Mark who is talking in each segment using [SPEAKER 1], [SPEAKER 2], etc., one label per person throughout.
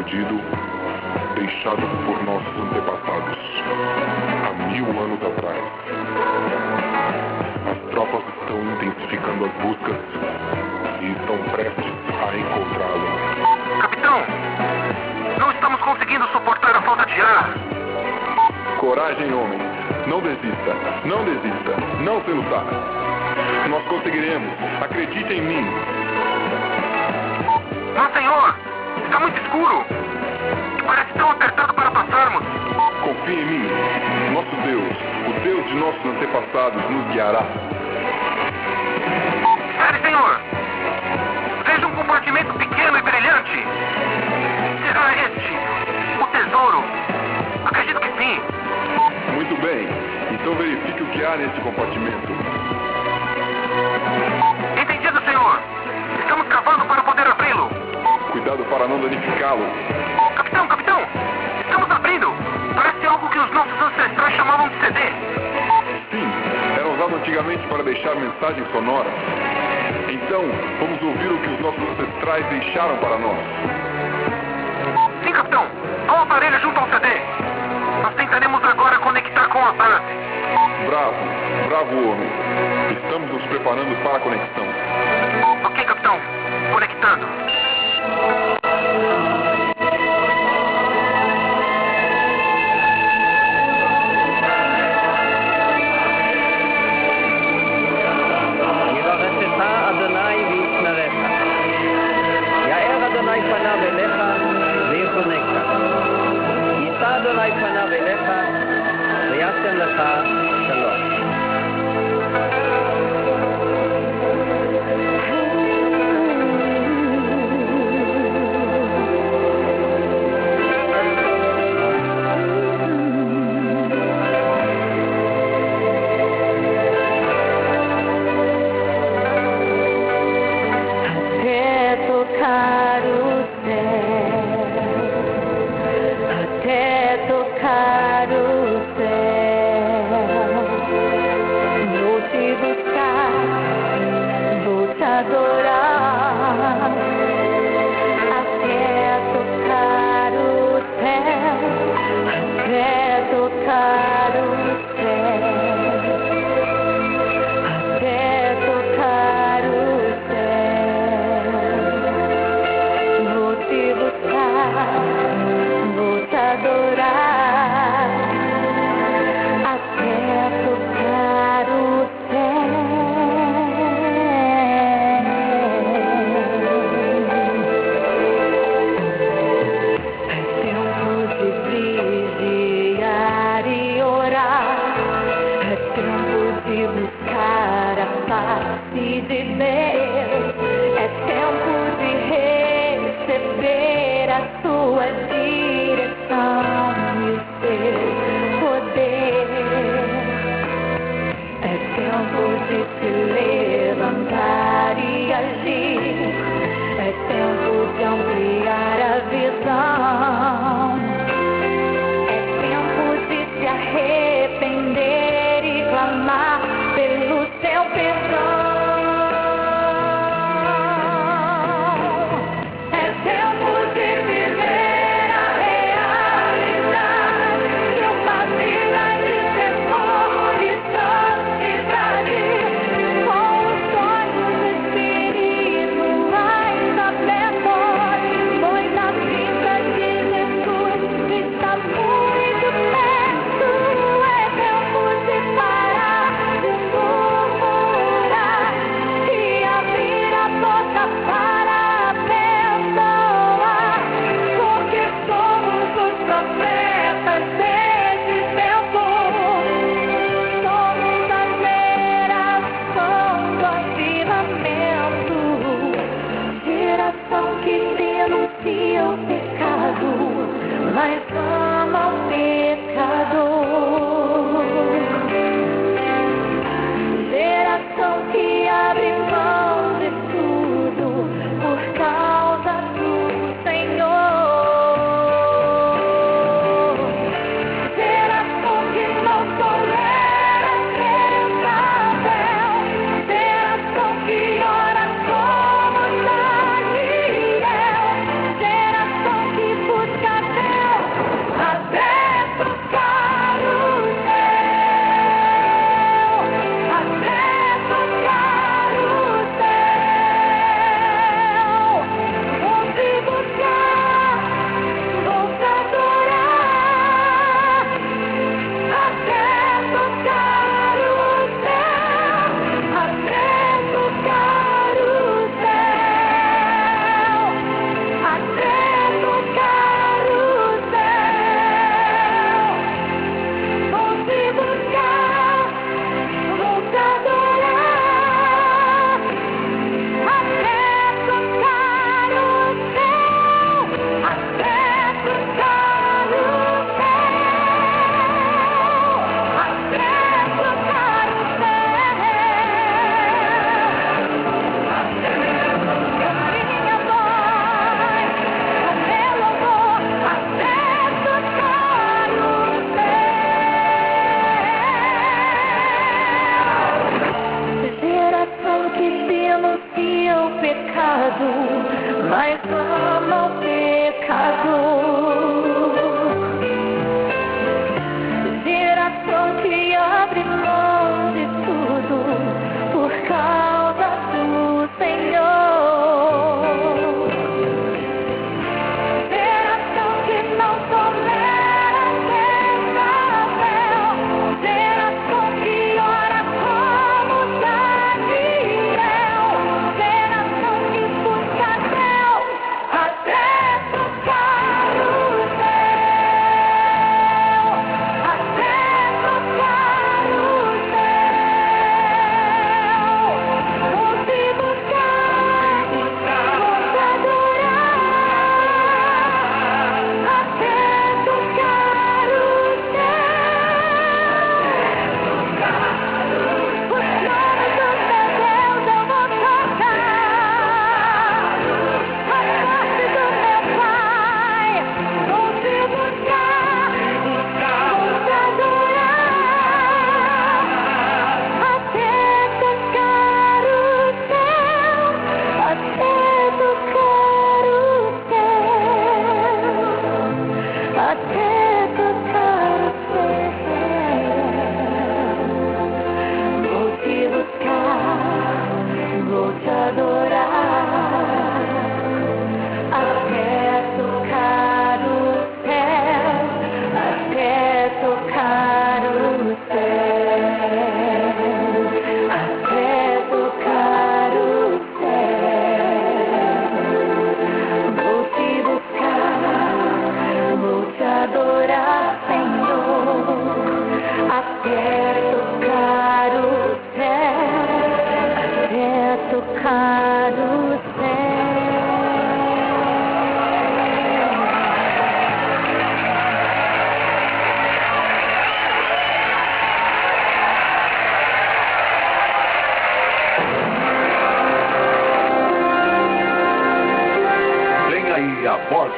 [SPEAKER 1] perdido, deixado por nossos antepassados, há 1000 anos atrás. As tropas estão intensificando as buscas e estão prestes a encontrá-lo.
[SPEAKER 2] Capitão, não estamos conseguindo suportar a falta de ar.
[SPEAKER 1] Coragem, homem. Não desista. Não desista. Não se lutar. Nós conseguiremos. Acredite em mim.
[SPEAKER 2] Mas, senhor, está muito escuro. E parece tão apertado para passarmos.
[SPEAKER 1] Confie em mim. Nosso Deus, o Deus de nossos antepassados, nos guiará.
[SPEAKER 2] Espere, senhor. Veja um compartimento pequeno e brilhante. Será este o tesouro? Acredito que sim.
[SPEAKER 1] Muito bem. Então verifique o que há nesse compartimento.
[SPEAKER 2] Entendido, senhor. Estamos cavando para poder abri-lo.
[SPEAKER 1] Cuidado para não danificá-lo.
[SPEAKER 2] Capitão, estamos abrindo. Parece algo que os nossos ancestrais chamavam de CD.
[SPEAKER 1] Sim, era usado antigamente para deixar mensagens sonoras. Então, vamos ouvir o que os nossos ancestrais deixaram para nós.
[SPEAKER 2] Sim, capitão. Há um aparelho junto ao CD. Nós tentaremos agora conectar com a base.
[SPEAKER 1] Bravo homem. Estamos nos preparando para a conexão.
[SPEAKER 2] Ok, capitão. Conectando.
[SPEAKER 3] אדוני פניו אליך וישם לך שלום.
[SPEAKER 4] Diário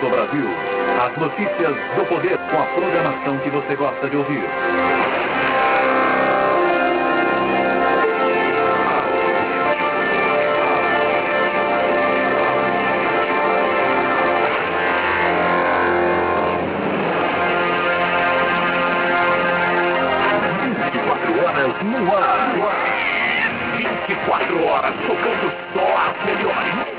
[SPEAKER 4] do Brasil. As notícias do poder com a programação que você gosta de ouvir.
[SPEAKER 5] No ar, 24 horas tocando só as melhores.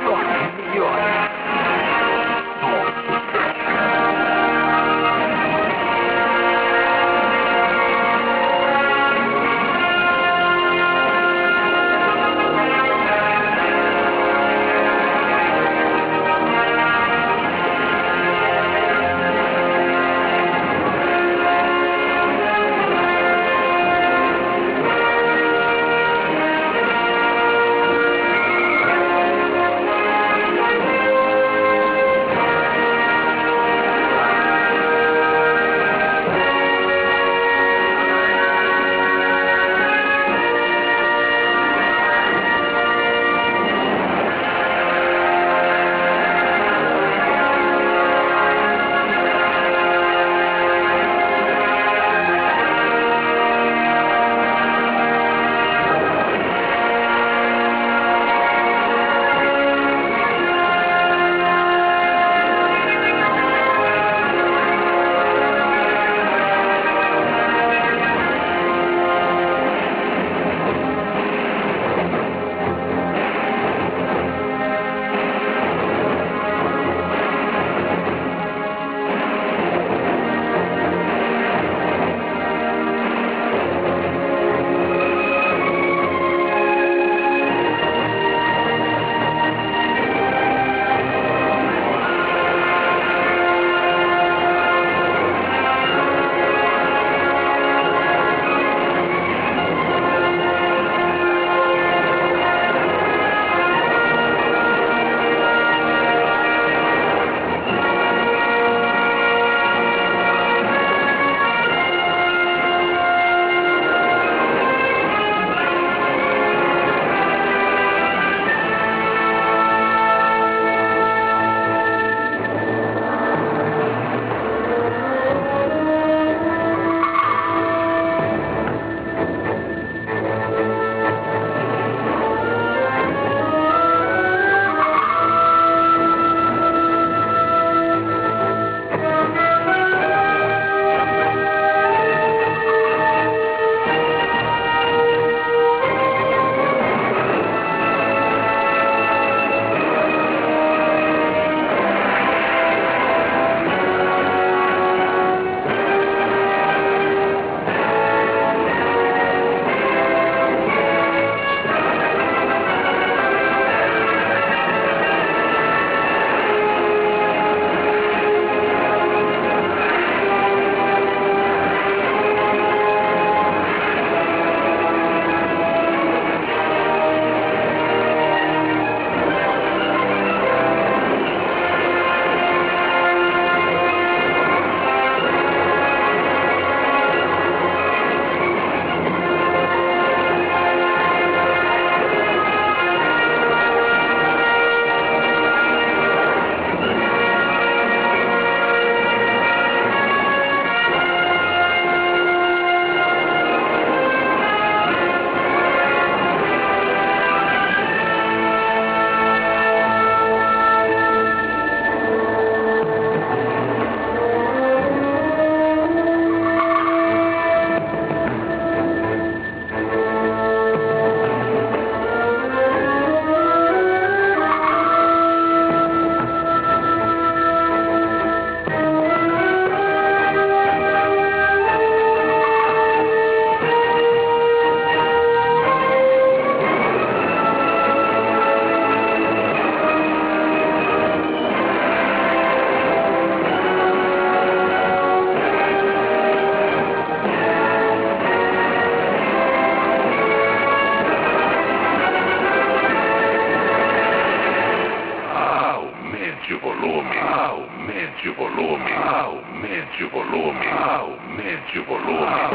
[SPEAKER 1] Aumente o volume, aumente o volume, aumente o volume.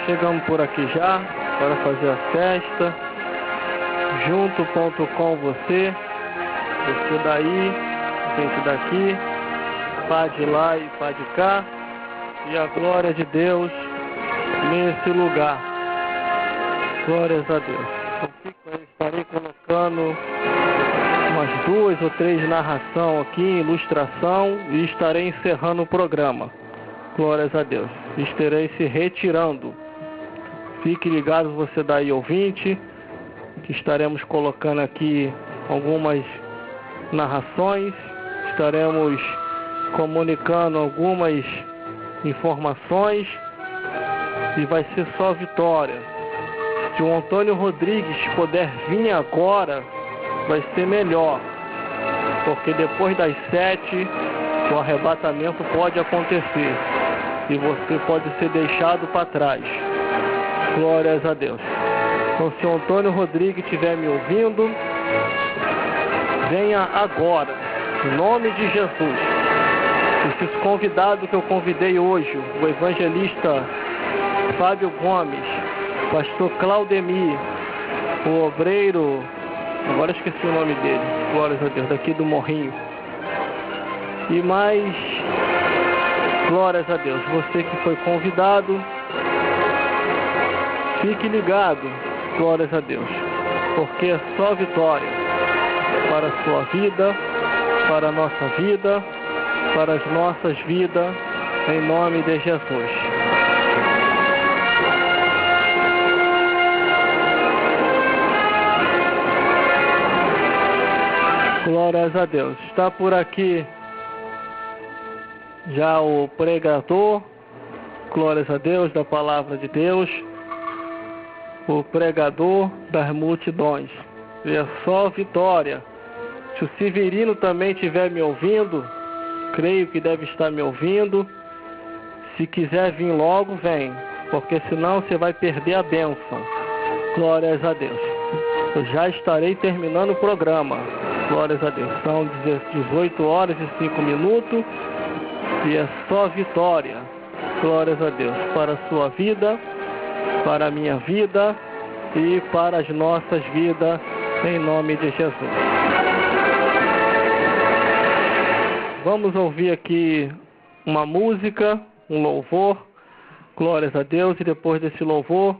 [SPEAKER 3] chegamos por aqui já para fazer a festa. Junto.com você daí, gente daqui, pá de lá e pá de cá, e a glória de Deus nesse lugar. Glórias a Deus. Eu estarei colocando umas 2 ou 3 narração aqui, ilustração, e estarei encerrando o programa. Glórias a Deus. Estarei se retirando. Fique ligado, você daí ouvinte, que estaremos colocando aqui algumas narrações, estaremos comunicando algumas informações e vai ser só vitória. Se o Antônio Rodrigues puder vir agora, vai ser melhor, porque depois das 7 o arrebatamento pode acontecer e você pode ser deixado para trás. Glórias a Deus. Então, se o Antônio Rodrigues estiver me ouvindo, venha agora, em nome de Jesus. Esses convidados que eu convidei hoje, o evangelista Fábio Gomes, pastor Claudemir, o obreiro, agora esqueci o nome dele, glórias a Deus, daqui do Morrinho. E mais, glórias a Deus, você que foi convidado, fique ligado, glórias a Deus, porque é só vitória para a sua vida, para a nossa vida, para as nossas vidas, em nome de Jesus. Glórias a Deus. Está por aqui já o pregador, glórias a Deus, da palavra de Deus, o pregador das multidões. E é só vitória. Se o Severino também estiver me ouvindo, creio que deve estar me ouvindo. Se quiser vir logo, vem, porque senão você vai perder a bênção. Glórias a Deus. Eu já estarei terminando o programa. Glórias a Deus. São 18 horas e 5 minutos e é só vitória. Glórias a Deus. Para a sua vida, para a minha vida e para as nossas vidas, em nome de Jesus. Vamos ouvir aqui uma música, um louvor, glórias a Deus, e depois desse louvor,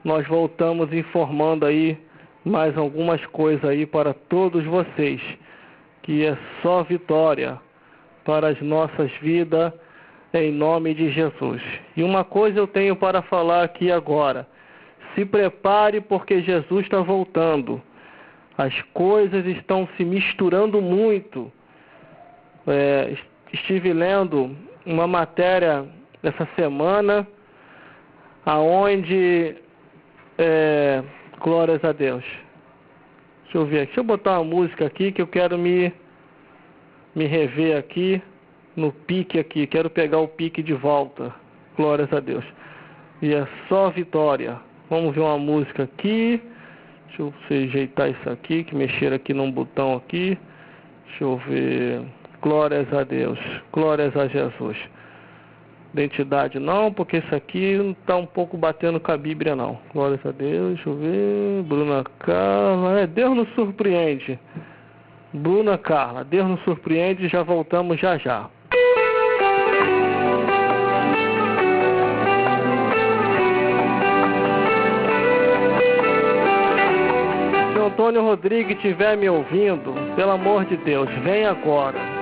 [SPEAKER 3] nós voltamos informando aí mais algumas coisas aí para todos vocês, que é só vitória para as nossas vidas, em nome de Jesus. E uma coisa eu tenho para falar aqui agora, se prepare porque Jesus está voltando, as coisas estão se misturando muito. Estive lendo uma matéria essa semana, aonde, glórias a Deus. Deixa eu ver aqui, deixa eu botar uma música aqui que eu quero me rever aqui, no pique aqui, quero pegar o pique de volta, glórias a Deus. E é só vitória. Vamos ver uma música aqui, deixa eu ajeitar isso aqui, que mexer aqui num botão aqui, deixa eu ver... Glórias a Deus, glórias a Jesus. Identidade não, porque isso aqui não está um pouco batendo com a Bíblia não. Glórias a Deus, deixa eu ver. Bruna Carla, Deus nos surpreende. Bruna Carla, Deus nos surpreende, já voltamos já já. Se o Antônio Rodrigues estiver me ouvindo, pelo amor de Deus, vem agora.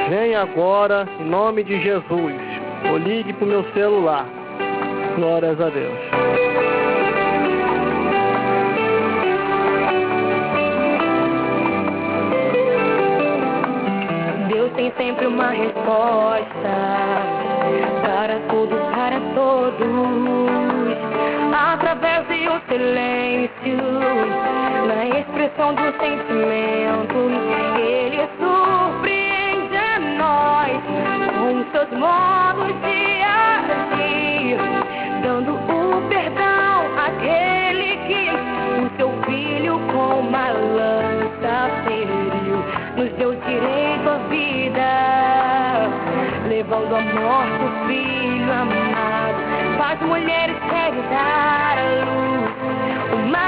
[SPEAKER 3] Vem agora, em nome de Jesus, ou ligue para o meu celular. Glórias a Deus.
[SPEAKER 6] Deus tem sempre uma resposta para tudo, para todos. Através de um silêncio, na expressão de um sentimento, Ele surpreende a nós com seus modos de agir, dando o perdão àquele que o seu filho com uma lança feriu, nos deu direito à vida, levando à morte o filho amado. Faz mulher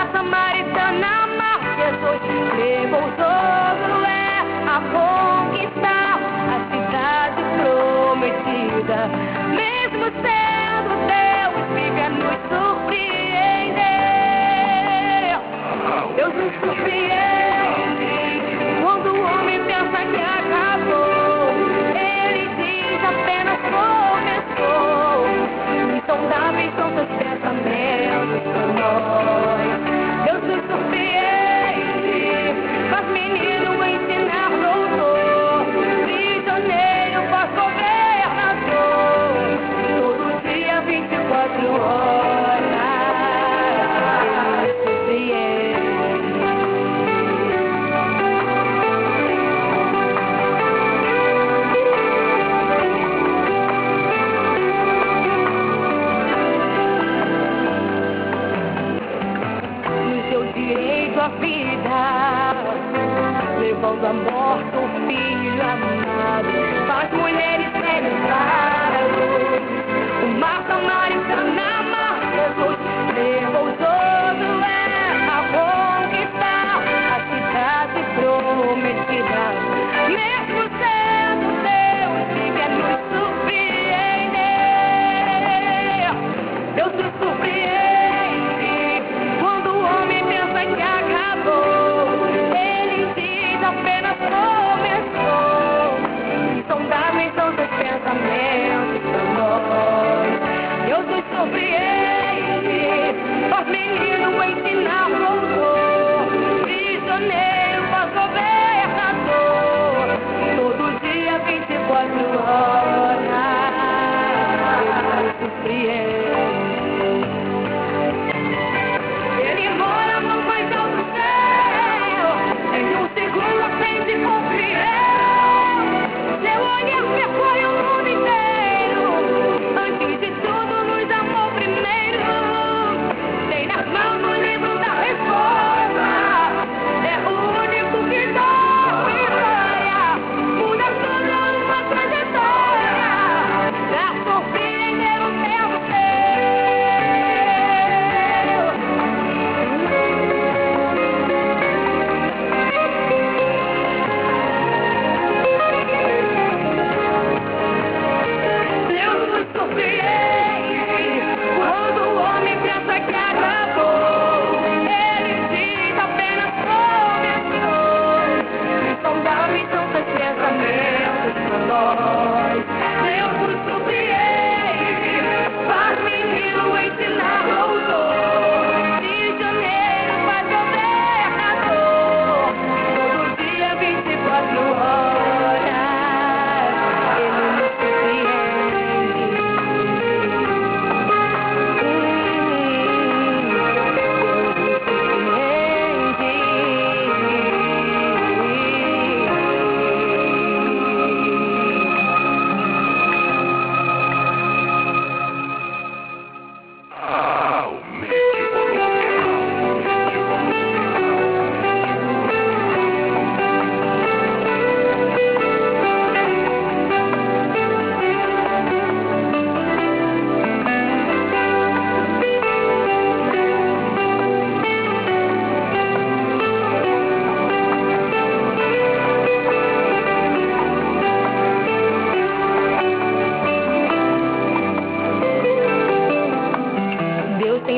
[SPEAKER 6] mulher samaritana amar Jesus, levou Josué a conquistar a cidade prometida. Mesmo sendo Deus, vive a nos surpreender. Deus nos surpreende quando o homem pensa que acabou. Ele diz apenas começou. Insondáveis são seus pensamentos por nós. Deus nos surpreende, faz menino ensinar doutor, prisioneiro faz governador, todo dia 24 horas. A vida, levando a morte o filho amado, faz mulheres serem claros. O mar samaritano amar Jesus, levou Josué a conquistar a cidade prometida. Mesmo sendo Deus, vive a nos surpreender. Deus nos surpreende quando o homem pensa que acabou. Ele diz apenas começou. Insondáveis são seus pensamentos por nós. Deus nos surpreende, faz menino ensinar doutor, prisioneiro faz governador, todo dia 24 horas. Ele nos surpreende.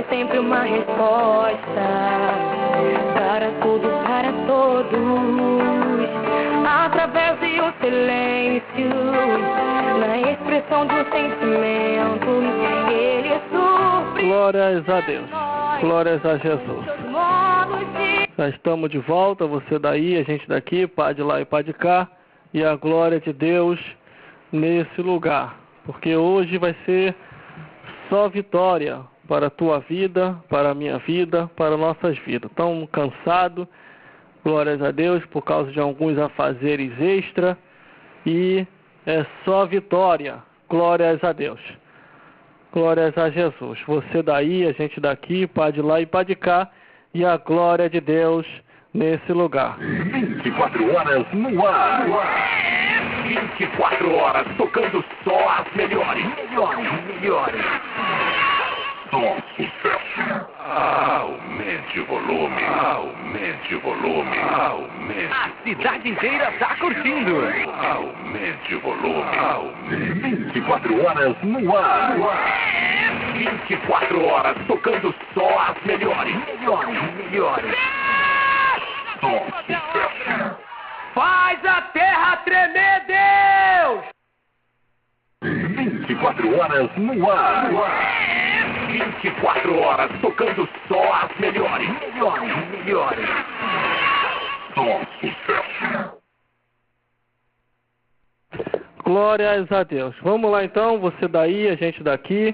[SPEAKER 6] Sempre uma resposta para tudo, para todos, através de um silêncio, na expressão de um sentimento, ele surpreende.
[SPEAKER 3] Glórias a Deus, glórias a Jesus. Já estamos de volta, você daí, a gente daqui, pá de lá e pá de cá, e a glória de Deus nesse lugar, porque hoje vai ser só vitória para a tua vida, para a minha vida, para nossas vidas. Estamos cansados, glórias a Deus, por causa de alguns afazeres extra, e é só vitória, glórias a Deus, glórias a Jesus. Você daí, a gente daqui, pá de lá e pá de cá, e a glória de Deus nesse lugar.
[SPEAKER 5] 24 horas no ar. 24 horas tocando só as melhores. Só sucesso. Aumente o volume. Aumente o volume. Aumente.
[SPEAKER 2] A cidade inteira tá curtindo.
[SPEAKER 5] Aumente o volume. 24 horas no ar. 24 horas tocando só as melhores. Só sucesso.
[SPEAKER 2] Faz a terra tremer, Deus!
[SPEAKER 5] 24 horas no ar. 24 horas tocando só as melhores. Só sucesso.
[SPEAKER 3] Glórias a Deus. Vamos lá então, você daí, a gente daqui,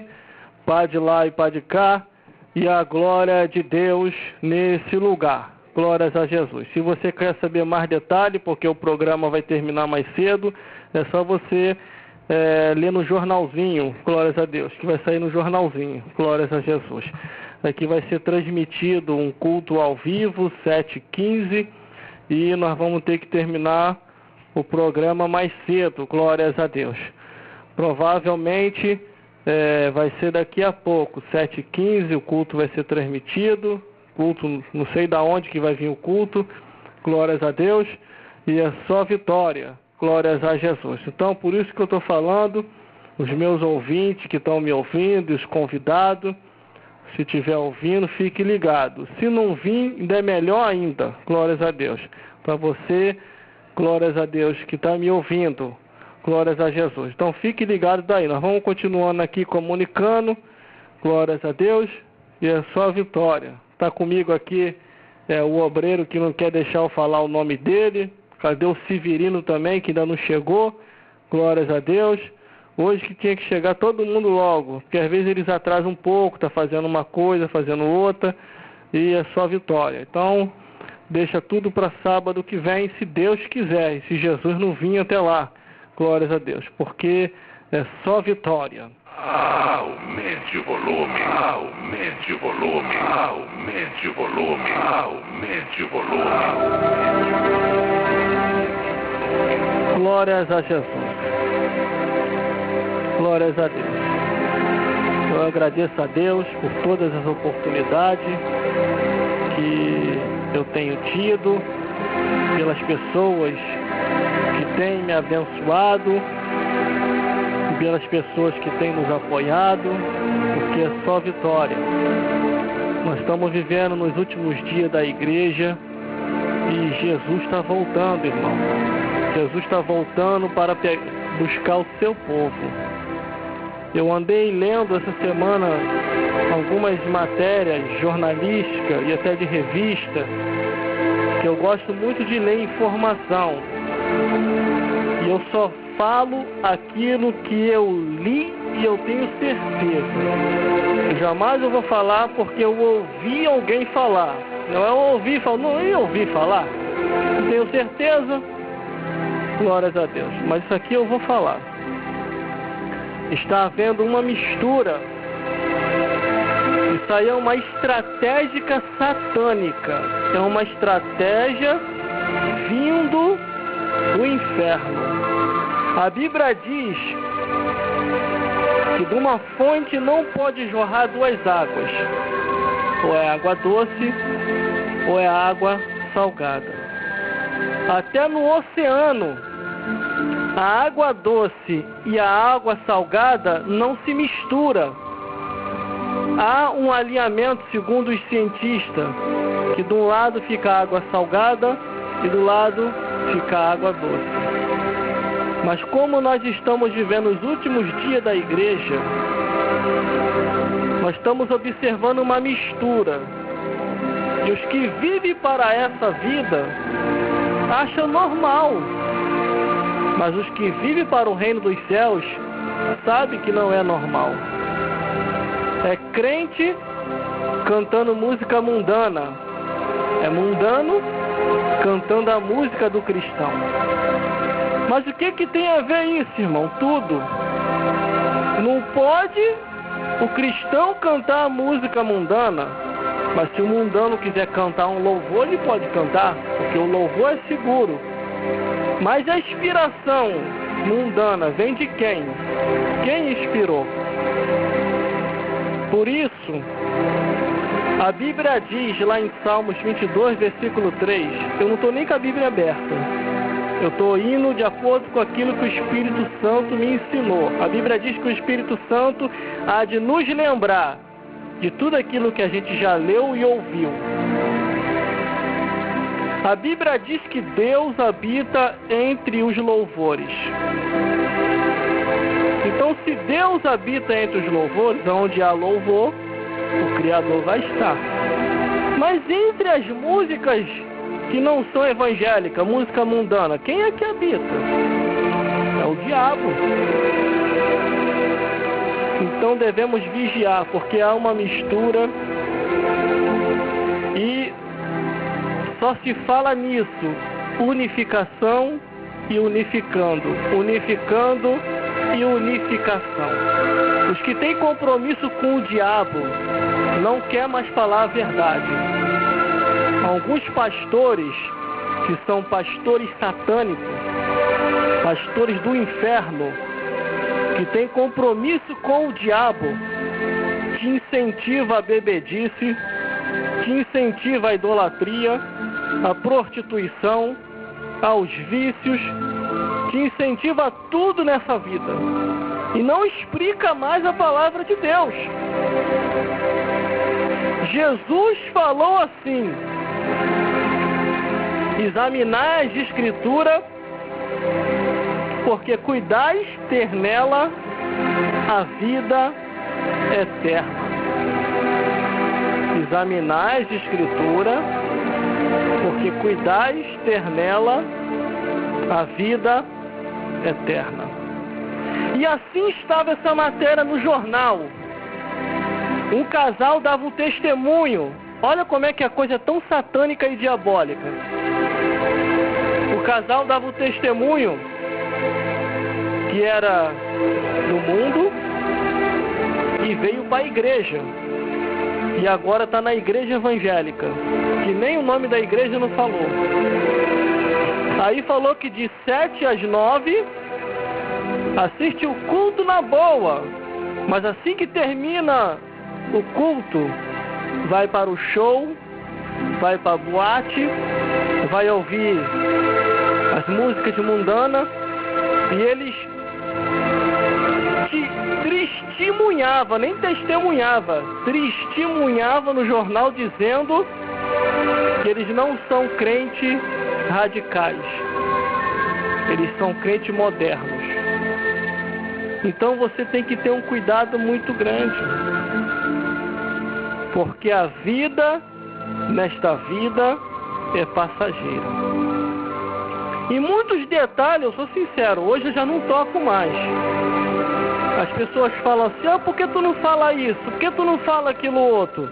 [SPEAKER 3] pá de lá e pá de cá, e a glória de Deus nesse lugar. Glórias a Jesus. Se você quer saber mais detalhe, porque o programa vai terminar mais cedo, é só você ler no jornalzinho, glórias a Deus, que vai sair no jornalzinho, glórias a Jesus. Aqui vai ser transmitido um culto ao vivo, 7h15, e nós vamos ter que terminar o programa mais cedo, glórias a Deus. Provavelmente vai ser daqui a pouco, 7h15, o culto vai ser transmitido, culto, não sei da onde que vai vir o culto, glórias a Deus, e é só vitória, glórias a Jesus. Então, por isso que eu estou falando, os meus ouvintes que estão me ouvindo, os convidados, se estiver ouvindo, fique ligado. Se não vir, ainda é melhor ainda, glórias a Deus. Para você, glórias a Deus que está me ouvindo, glórias a Jesus. Então, fique ligado daí. Nós vamos continuando aqui comunicando, glórias a Deus, e é só vitória. Está comigo aqui o obreiro que não quer deixar eu falar o nome dele. Cadê o Severino também, que ainda não chegou? Glórias a Deus. Hoje que tinha que chegar todo mundo logo, porque às vezes eles atrasam um pouco, tá fazendo uma coisa, fazendo outra, e é só vitória. Então, deixa tudo para sábado que vem, se Deus quiser, e se Jesus não vir até lá. Glórias a Deus, porque é só vitória.
[SPEAKER 5] Aumente o volume. Aumente o volume. Aumente o volume. Aumente o volume.
[SPEAKER 3] Glórias a Jesus. Glórias a Deus. Eu agradeço a Deus por todas as oportunidades que eu tenho tido, pelas pessoas que têm me abençoado, pelas pessoas que têm nos apoiado, porque é só vitória. Nós estamos vivendo nos últimos dias da igreja e Jesus está voltando, irmão. Jesus está voltando para buscar o seu povo. Eu andei lendo essa semana algumas matérias jornalísticas e até de revista, que eu gosto muito de ler informação. E eu só falo aquilo que eu li e eu tenho certeza. Jamais eu vou falar porque eu ouvi alguém falar. Não é eu ouvi falar, não eu ouvi falar. Eu tenho certeza. Glórias a Deus. Mas isso aqui eu vou falar. Está havendo uma mistura. Isso aí é uma estratégia satânica. É uma estratégia vindo do inferno. A Bíblia diz que de uma fonte não pode jorrar duas águas. Ou é água doce, ou é água salgada. Até no oceano, a água doce e a água salgada não se misturam. Há um alinhamento, segundo os cientistas, que de um lado fica a água salgada e do lado fica a água doce. Mas como nós estamos vivendo os últimos dias da igreja, nós estamos observando uma mistura. E os que vivem para essa vida acham normal. Mas os que vivem para o reino dos céus sabem que não é normal. É crente cantando música mundana. É mundano cantando a música do cristão. Mas o que tem a ver isso, irmão? Tudo. Não pode o cristão cantar a música mundana, mas se o mundano quiser cantar um louvor, ele pode cantar, porque o louvor é seguro. Mas a inspiração mundana vem de quem? Quem inspirou? Por isso, a Bíblia diz lá em Salmos 22, versículo 3, eu não estou nem com a Bíblia aberta, eu estou indo de acordo com aquilo que o Espírito Santo me ensinou. A Bíblia diz que o Espírito Santo há de nos lembrar de tudo aquilo que a gente já leu e ouviu. A Bíblia diz que Deus habita entre os louvores. Então, se Deus habita entre os louvores, onde há louvor, o Criador vai estar. Mas entre as músicas que não são evangélicas, música mundana, quem é que habita? É o diabo. Então devemos vigiar, porque há uma mistura e só se fala nisso, unificação e unificando, unificando e unificação. Os que têm compromisso com o diabo não quer mais falar a verdade. Alguns pastores, que são pastores satânicos, pastores do inferno, que têm compromisso com o diabo, te incentiva a bebedice, te incentiva a idolatria, a prostituição, aos vícios, te incentiva a tudo nessa vida e não explica mais a palavra de Deus. Jesus falou assim: examinai as Escrituras, porque cuidais ter nela a vida eterna. Examinai as Escrituras, porque cuidais ter nela a vida eterna. E assim estava essa matéria no jornal. Um casal dava um testemunho. Olha como é que a coisa é tão satânica e diabólica. O casal dava um testemunho que era no mundo e veio para a igreja. E agora está na igreja evangélica, que nem o nome da igreja não falou. Aí falou que de 7 às 9 assiste o culto na boa, mas assim que termina o culto, vai para o show, vai para a boate, vai ouvir as músicas mundanas, e eles testemunhava, nem testemunhava, testemunhava no jornal dizendo que eles não são crentes radicais, eles são crentes modernos. Então você tem que ter um cuidado muito grande, porque a vida, nesta vida, é passageira. E muitos detalhes, eu sou sincero, hoje eu já não toco mais. As pessoas falam assim: ah, por que tu não fala isso? Por que tu não fala aquilo outro?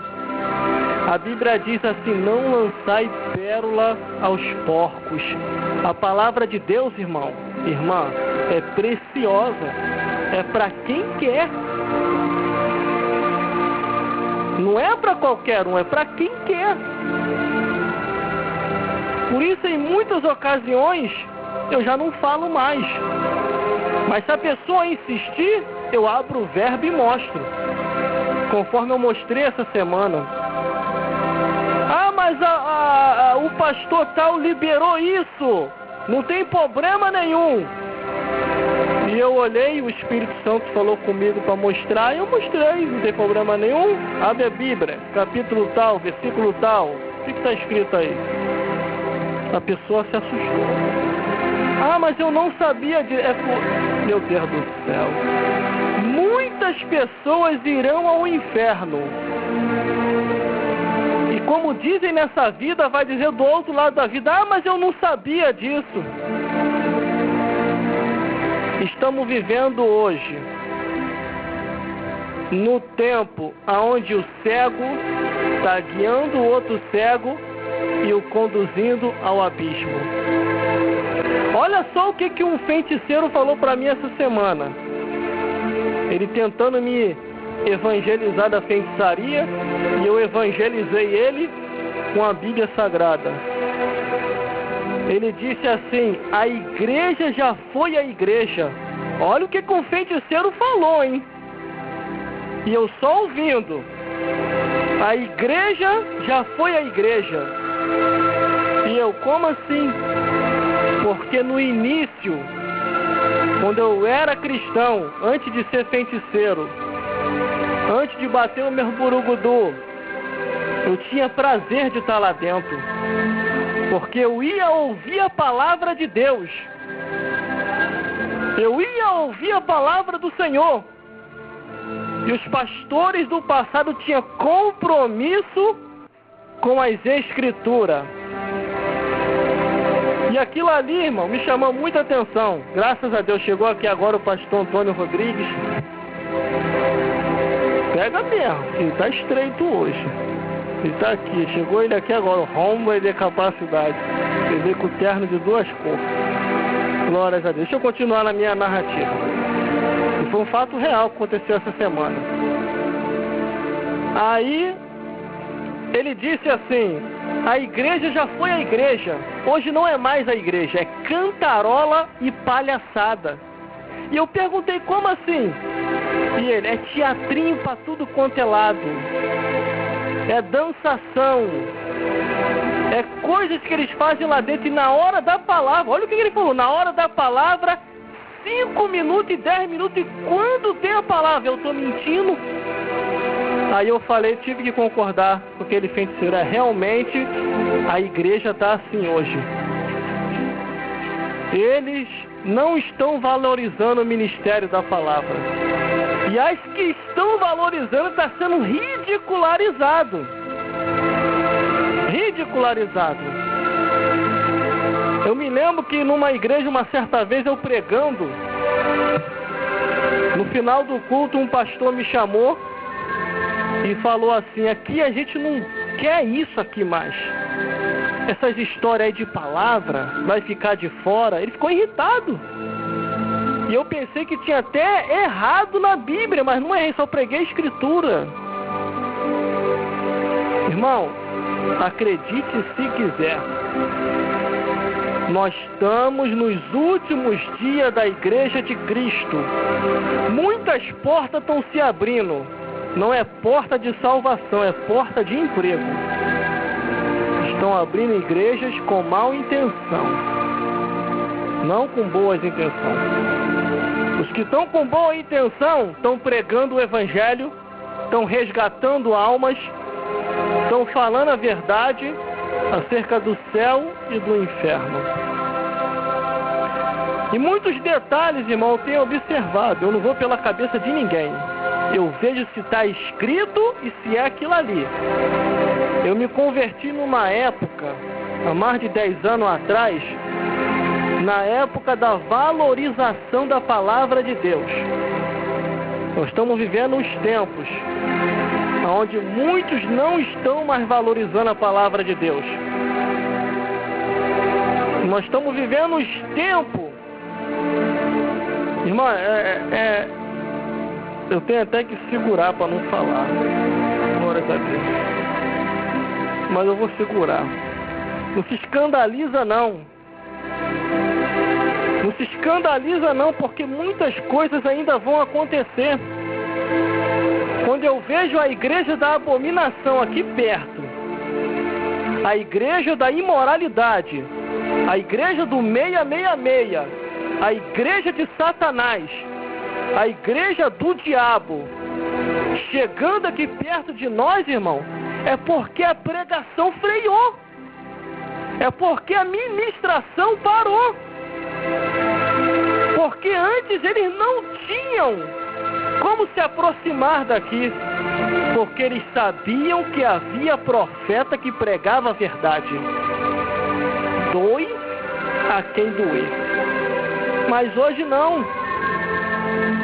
[SPEAKER 3] A Bíblia diz assim: não lançai pérola aos porcos. A palavra de Deus, irmão, irmã, é preciosa. É para quem quer. Não é para qualquer um, é para quem quer. Por isso, em muitas ocasiões, eu já não falo mais. Mas se a pessoa insistir, eu abro o verbo e mostro. Conforme eu mostrei essa semana. Ah, mas o pastor tal liberou isso. Não tem problema nenhum. E eu olhei, o Espírito Santo falou comigo para mostrar, e eu mostrei, não tem problema nenhum. Abre a Bíblia, capítulo tal, versículo tal. O que está escrito aí? A pessoa se assustou. Ah, mas eu não sabia de... Meu Deus do céu. Muitas pessoas irão ao inferno. E como dizem nessa vida, vai dizer do outro lado da vida: ah, mas eu não sabia disso. Estamos vivendo hoje no tempo onde o cego está guiando o outro cego e o conduzindo ao abismo. Olha só o que um feiticeiro falou para mim essa semana. Ele tentando me evangelizar da feitiçaria, e eu evangelizei ele com a Bíblia Sagrada. Ele disse assim: a igreja já foi a igreja. Olha o que um feiticeiro falou, hein? E eu só ouvindo. A igreja já foi a igreja. E eu, como assim? Porque no início, quando eu era cristão, antes de ser feiticeiro, antes de bater o meu burugudu, eu tinha prazer de estar lá dentro. Porque eu ia ouvir a palavra de Deus. Eu ia ouvir a palavra do Senhor. E os pastores do passado tinham compromisso com as Escrituras. E aquilo ali, irmão, me chamou muita atenção. Graças a Deus, chegou aqui agora o pastor Antônio Rodrigues. Pega mesmo, que tá estreito hoje. Ele tá aqui, chegou ele aqui agora, o rombo de capacidade. Ele veio com o terno de 2 cores. Glórias a Deus. Deixa eu continuar na minha narrativa. E foi um fato real que aconteceu essa semana. Aí, ele disse assim: a igreja já foi a igreja. Hoje não é mais a igreja, é cantarola e palhaçada. E eu perguntei, como assim? E ele, é teatrinho pra tudo quanto é lado. É dançação. É coisas que eles fazem lá dentro. E na hora da palavra, olha o que ele falou, na hora da palavra, 5 minutos e 10 minutos. E quando tem a palavra, eu tô mentindo? Aí eu falei, tive que concordar com aquele feiticeiro. Realmente, a igreja está assim hoje. Eles não estão valorizando o ministério da palavra. E as que estão valorizando está sendo ridicularizado. Ridicularizado. Eu me lembro que numa igreja, uma certa vez, eu pregando, no final do culto, um pastor me chamou e falou assim: aqui a gente não quer isso aqui mais. Essas histórias aí de palavra, vai ficar de fora. Ele ficou irritado. E eu pensei que tinha até errado na Bíblia, mas não errei, só preguei a Escritura. Irmão, acredite se quiser. Nós estamos nos últimos dias da Igreja de Cristo. Muitas portas estão se abrindo. Não é porta de salvação, é porta de emprego. Estão abrindo igrejas com má intenção, não com boas intenções. Os que estão com boa intenção estão pregando o Evangelho, estão resgatando almas, estão falando a verdade acerca do céu e do inferno. E muitos detalhes, irmão, eu tenho observado. Eu não vou pela cabeça de ninguém. Eu vejo se está escrito e se é aquilo ali. Eu me converti numa época, há mais de 10 anos atrás, na época da valorização da palavra de Deus. Nós estamos vivendo os tempos onde muitos não estão mais valorizando a palavra de Deus. Nós estamos vivendo os tempos, irmão, eu tenho até que segurar para não falar. Glória a Deus. Mas eu vou segurar. Não se escandaliza não. Não se escandaliza não, porque muitas coisas ainda vão acontecer. Quando eu vejo a igreja da abominação aqui perto, a igreja da imoralidade, a igreja do 666, a igreja de Satanás, a igreja do diabo, chegando aqui perto de nós, irmão, é porque a pregação freou. É porque a ministração parou. Porque antes eles não tinham como se aproximar daqui. Porque eles sabiam que havia profeta que pregava a verdade. Doe a quem doer. Mas hoje não.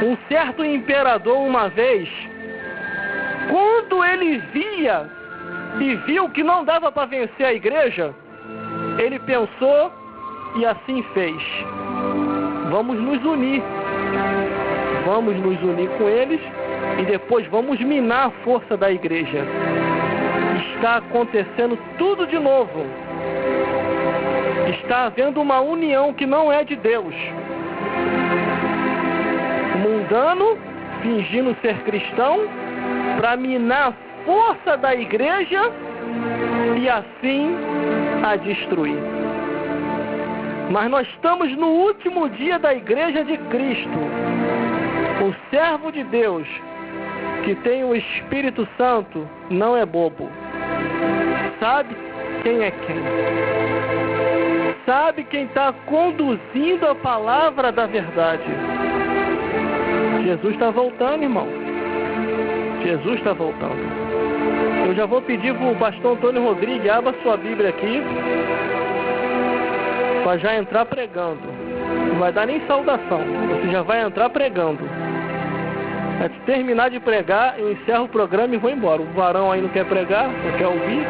[SPEAKER 3] Um certo imperador uma vez, quando ele via e viu que não dava para vencer a igreja, ele pensou e assim fez. Vamos nos unir. Vamos nos unir com eles e depois vamos minar a força da igreja. Está acontecendo tudo de novo. Está havendo uma união que não é de Deus. Mundano, fingindo ser cristão, para minar a força da igreja e assim a destruir. Mas nós estamos no último dia da igreja de Cristo. O servo de Deus que tem o Espírito Santo não é bobo. Sabe quem é quem. Sabe quem está conduzindo a palavra da verdade. Jesus está voltando, irmão. Jesus está voltando. Eu já vou pedir para o pastor Antônio Rodrigues, abra sua Bíblia aqui, para já entrar pregando. Não vai dar nem saudação, você já vai entrar pregando. Antes de terminar de pregar, eu encerro o programa e vou embora. O varão aí não quer pregar, não quer ouvir.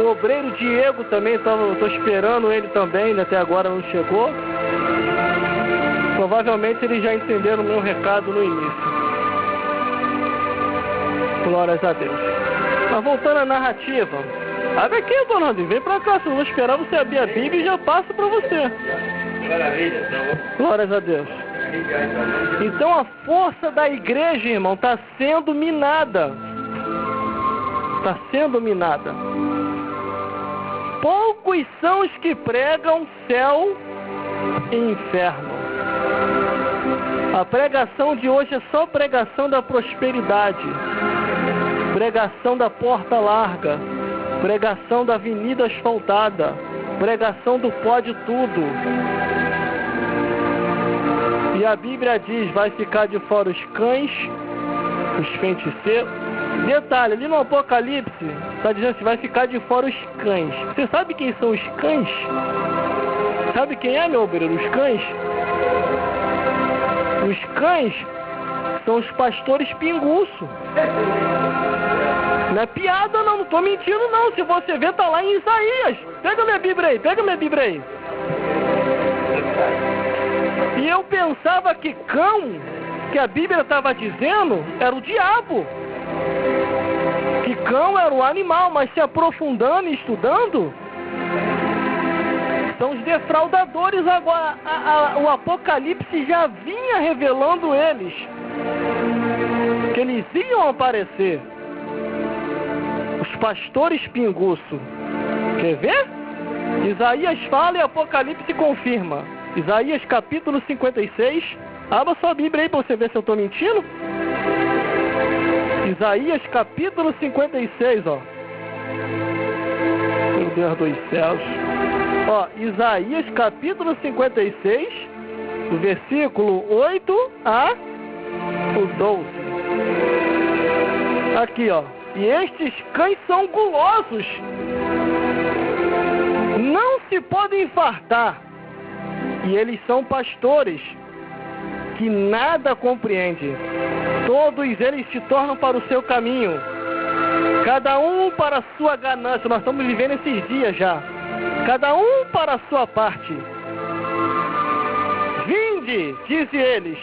[SPEAKER 3] O obreiro Diego também, eu estou esperando ele também, ele até agora não chegou. Provavelmente eles já entenderam o meu recado no início. Glórias a Deus. Mas voltando à narrativa. Abre aqui, dona Rodrigo, vem pra cá, eu vou esperar você abrir a Bíblia e já passo pra você. Glórias a Deus. Então a força da igreja, irmão, está sendo minada. Está sendo minada. Poucos são os que pregam céu e inferno. A pregação de hoje é só pregação da prosperidade. Pregação da porta larga. Pregação da avenida asfaltada. Pregação do pode tudo. E a Bíblia diz, vai ficar de fora os cães, os feiticeiros. Detalhe, ali no Apocalipse, está dizendo assim, vai ficar de fora os cães. Você sabe quem são os cães? Sabe quem é, meu obreiro? Os cães? Os cães são os pastores pinguços. Não é piada não, não estou mentindo não. Se você ver, está lá em Isaías. Pega minha Bíblia aí, pega minha Bíblia aí. E eu pensava que cão, que a Bíblia estava dizendo, era o diabo. Que cão era o animal, mas se aprofundando e estudando, são os defraudadores. Agora, o Apocalipse já vinha revelando eles, que eles iam aparecer. Os pastores pinguço. Quer ver? Isaías fala e Apocalipse confirma. Isaías capítulo 56. Abra sua Bíblia aí para você ver se eu estou mentindo. Isaías capítulo 56, ó. Meu Deus dos céus. Ó, Isaías capítulo 56, do versículo 8 a o 12. Aqui, ó. E estes cães são gulosos. Não se podem fartar. E eles são pastores que nada compreendem. Todos eles se tornam para o seu caminho, cada um para a sua ganância. Nós estamos vivendo esses dias já. Cada um para a sua parte. Vinde, dizem eles,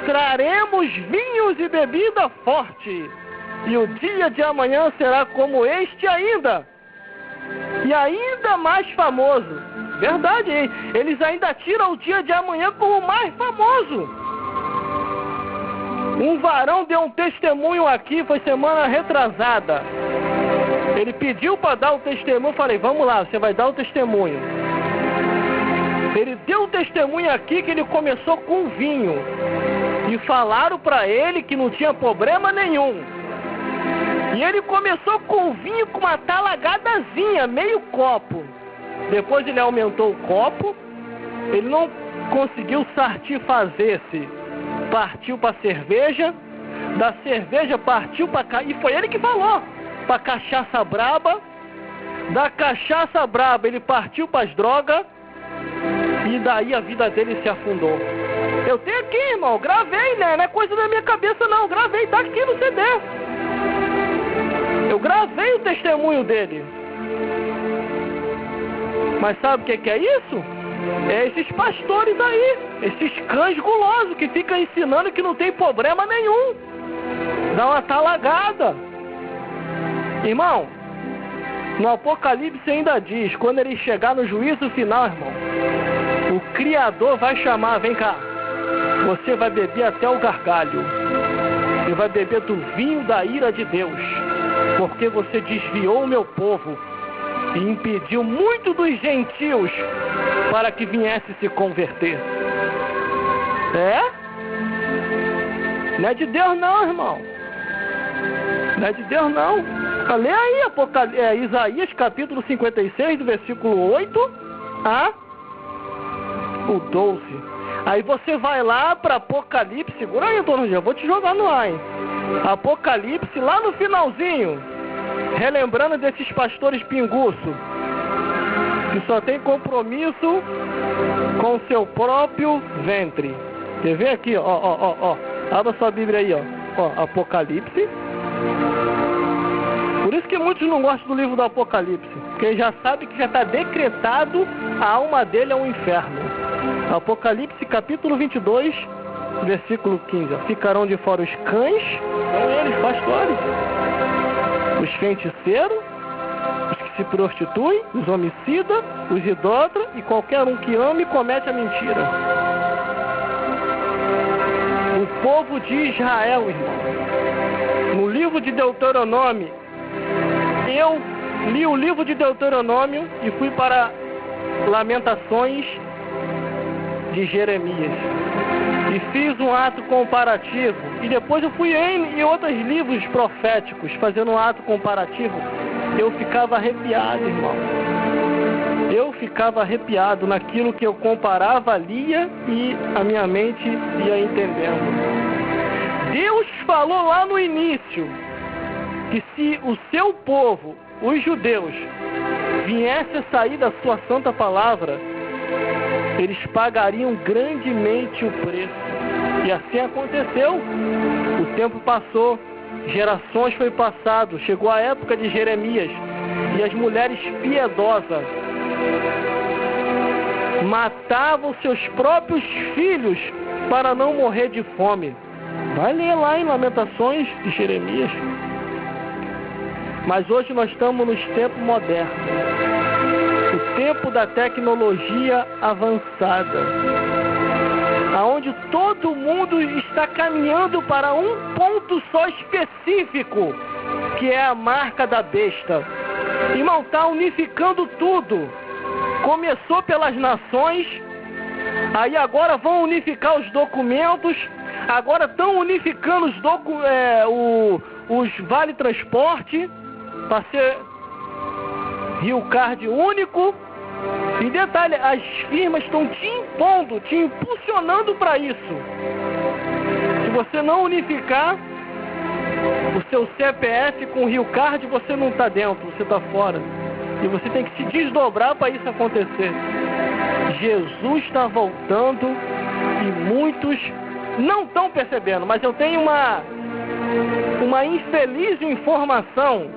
[SPEAKER 3] traremos vinhos e bebida forte, e o dia de amanhã será como este ainda, e ainda mais famoso. Verdade, hein? Eles ainda tiram o dia de amanhã como o mais famoso. Um varão deu um testemunho aqui, foi semana retrasada. Ele pediu para dar o testemunho, eu falei, vamos lá, você vai dar o testemunho. Ele deu um testemunho aqui que ele começou com vinho. E falaram para ele que não tinha problema nenhum. E ele começou com vinho com uma talagadazinha, meio copo. Depois ele aumentou o copo. Ele não conseguiu satisfazer-se. Partiu para cerveja. Da cerveja partiu para... E foi ele que falou. Para cachaça braba. Da cachaça braba ele partiu para as drogas. E daí a vida dele se afundou. Eu tenho aqui, irmão. Gravei, né? Não é coisa da minha cabeça, não. Gravei. Tá aqui no CD. Eu gravei o testemunho dele. Mas sabe o que é isso? É esses pastores aí, esses cães gulosos que ficam ensinando que não tem problema nenhum. Dá uma talagada. Irmão, no Apocalipse ainda diz, quando ele chegar no juízo final, irmão, o Criador vai chamar, vem cá, você vai beber até o gargalho. e vai beber do vinho da ira de Deus, porque você desviou o meu povo e impediu muito dos gentios para que viesse se converter. Não é de Deus não, irmão. Não é de Deus não. Lê aí Isaías capítulo 56, do versículo 8 a o 12. Aí você vai lá para Apocalipse. Segura aí, Antônio, já vou te jogar no ar, hein? Apocalipse, lá no finalzinho, relembrando desses pastores pinguços que só tem compromisso com seu próprio ventre. Quer ver aqui, ó. Abra sua Bíblia aí, ó. Apocalipse. Por isso que muitos não gostam do livro do Apocalipse, porque já sabe que já está decretado, a alma dele é um inferno. Apocalipse capítulo 22, versículo 15. Ficarão de fora os cães, são eles, pastores, os feiticeiros, os que se prostituem, os homicidas, os idólatras e qualquer um que ama e comete a mentira. O povo de Israel, irmão. No livro de Deuteronômio, eu li o livro de Deuteronômio e fui para Lamentações de Jeremias. E fiz um ato comparativo. E depois eu fui em outros livros proféticos, fazendo um ato comparativo. Eu ficava arrepiado, irmão. Eu ficava arrepiado naquilo que eu comparava, lia e a minha mente ia entendendo. Deus falou lá no início que se o seu povo, os judeus, viesse a sair da sua santa palavra, eles pagariam grandemente o preço. E assim aconteceu. O tempo passou, gerações foi passado, chegou a época de Jeremias, e as mulheres piedosas matavam seus próprios filhos para não morrer de fome. Vai ler lá em Lamentações de Jeremias. Mas hoje nós estamos nos tempos modernos, o tempo da tecnologia avançada, aonde todo mundo está caminhando para um ponto só específico, que é a marca da besta. Irmão, está unificando tudo. Começou pelas nações, aí agora vão unificar os documentos, agora estão unificando os vale transporte para ser Rio Card único. E detalhe, as firmas estão te impondo, te impulsionando para isso. Se você não unificar o seu CPF com o Rio Card, você não está dentro, você está fora. E você tem que se desdobrar para isso acontecer. Jesus está voltando e muitos não estão percebendo, mas eu tenho uma infeliz informação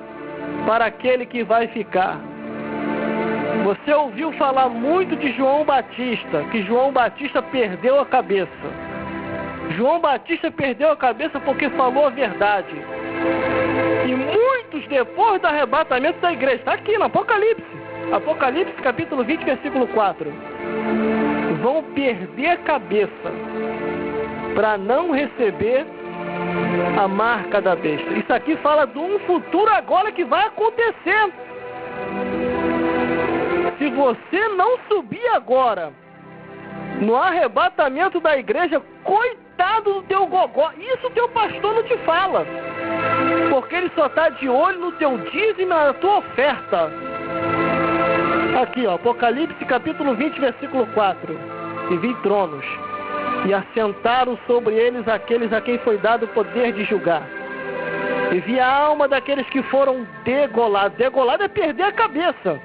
[SPEAKER 3] para aquele que vai ficar. Você ouviu falar muito de João Batista, que João Batista perdeu a cabeça. João Batista perdeu a cabeça porque falou a verdade. E muitos, depois do arrebatamento da igreja, está aqui no Apocalipse, Apocalipse capítulo 20, versículo 4, vão perder a cabeça para não receber a marca da besta. Isso aqui fala de um futuro agora que vai acontecer. Se você não subir agora no arrebatamento da igreja, coitado do teu gogó. Isso teu pastor não te fala, porque ele só está de olho no teu dízimo e na tua oferta. Aqui, ó, Apocalipse capítulo 20, versículo 4. E vi tronos, e assentaram sobre eles aqueles a quem foi dado o poder de julgar. E vi a alma daqueles que foram degolados. Degolado é perder a cabeça,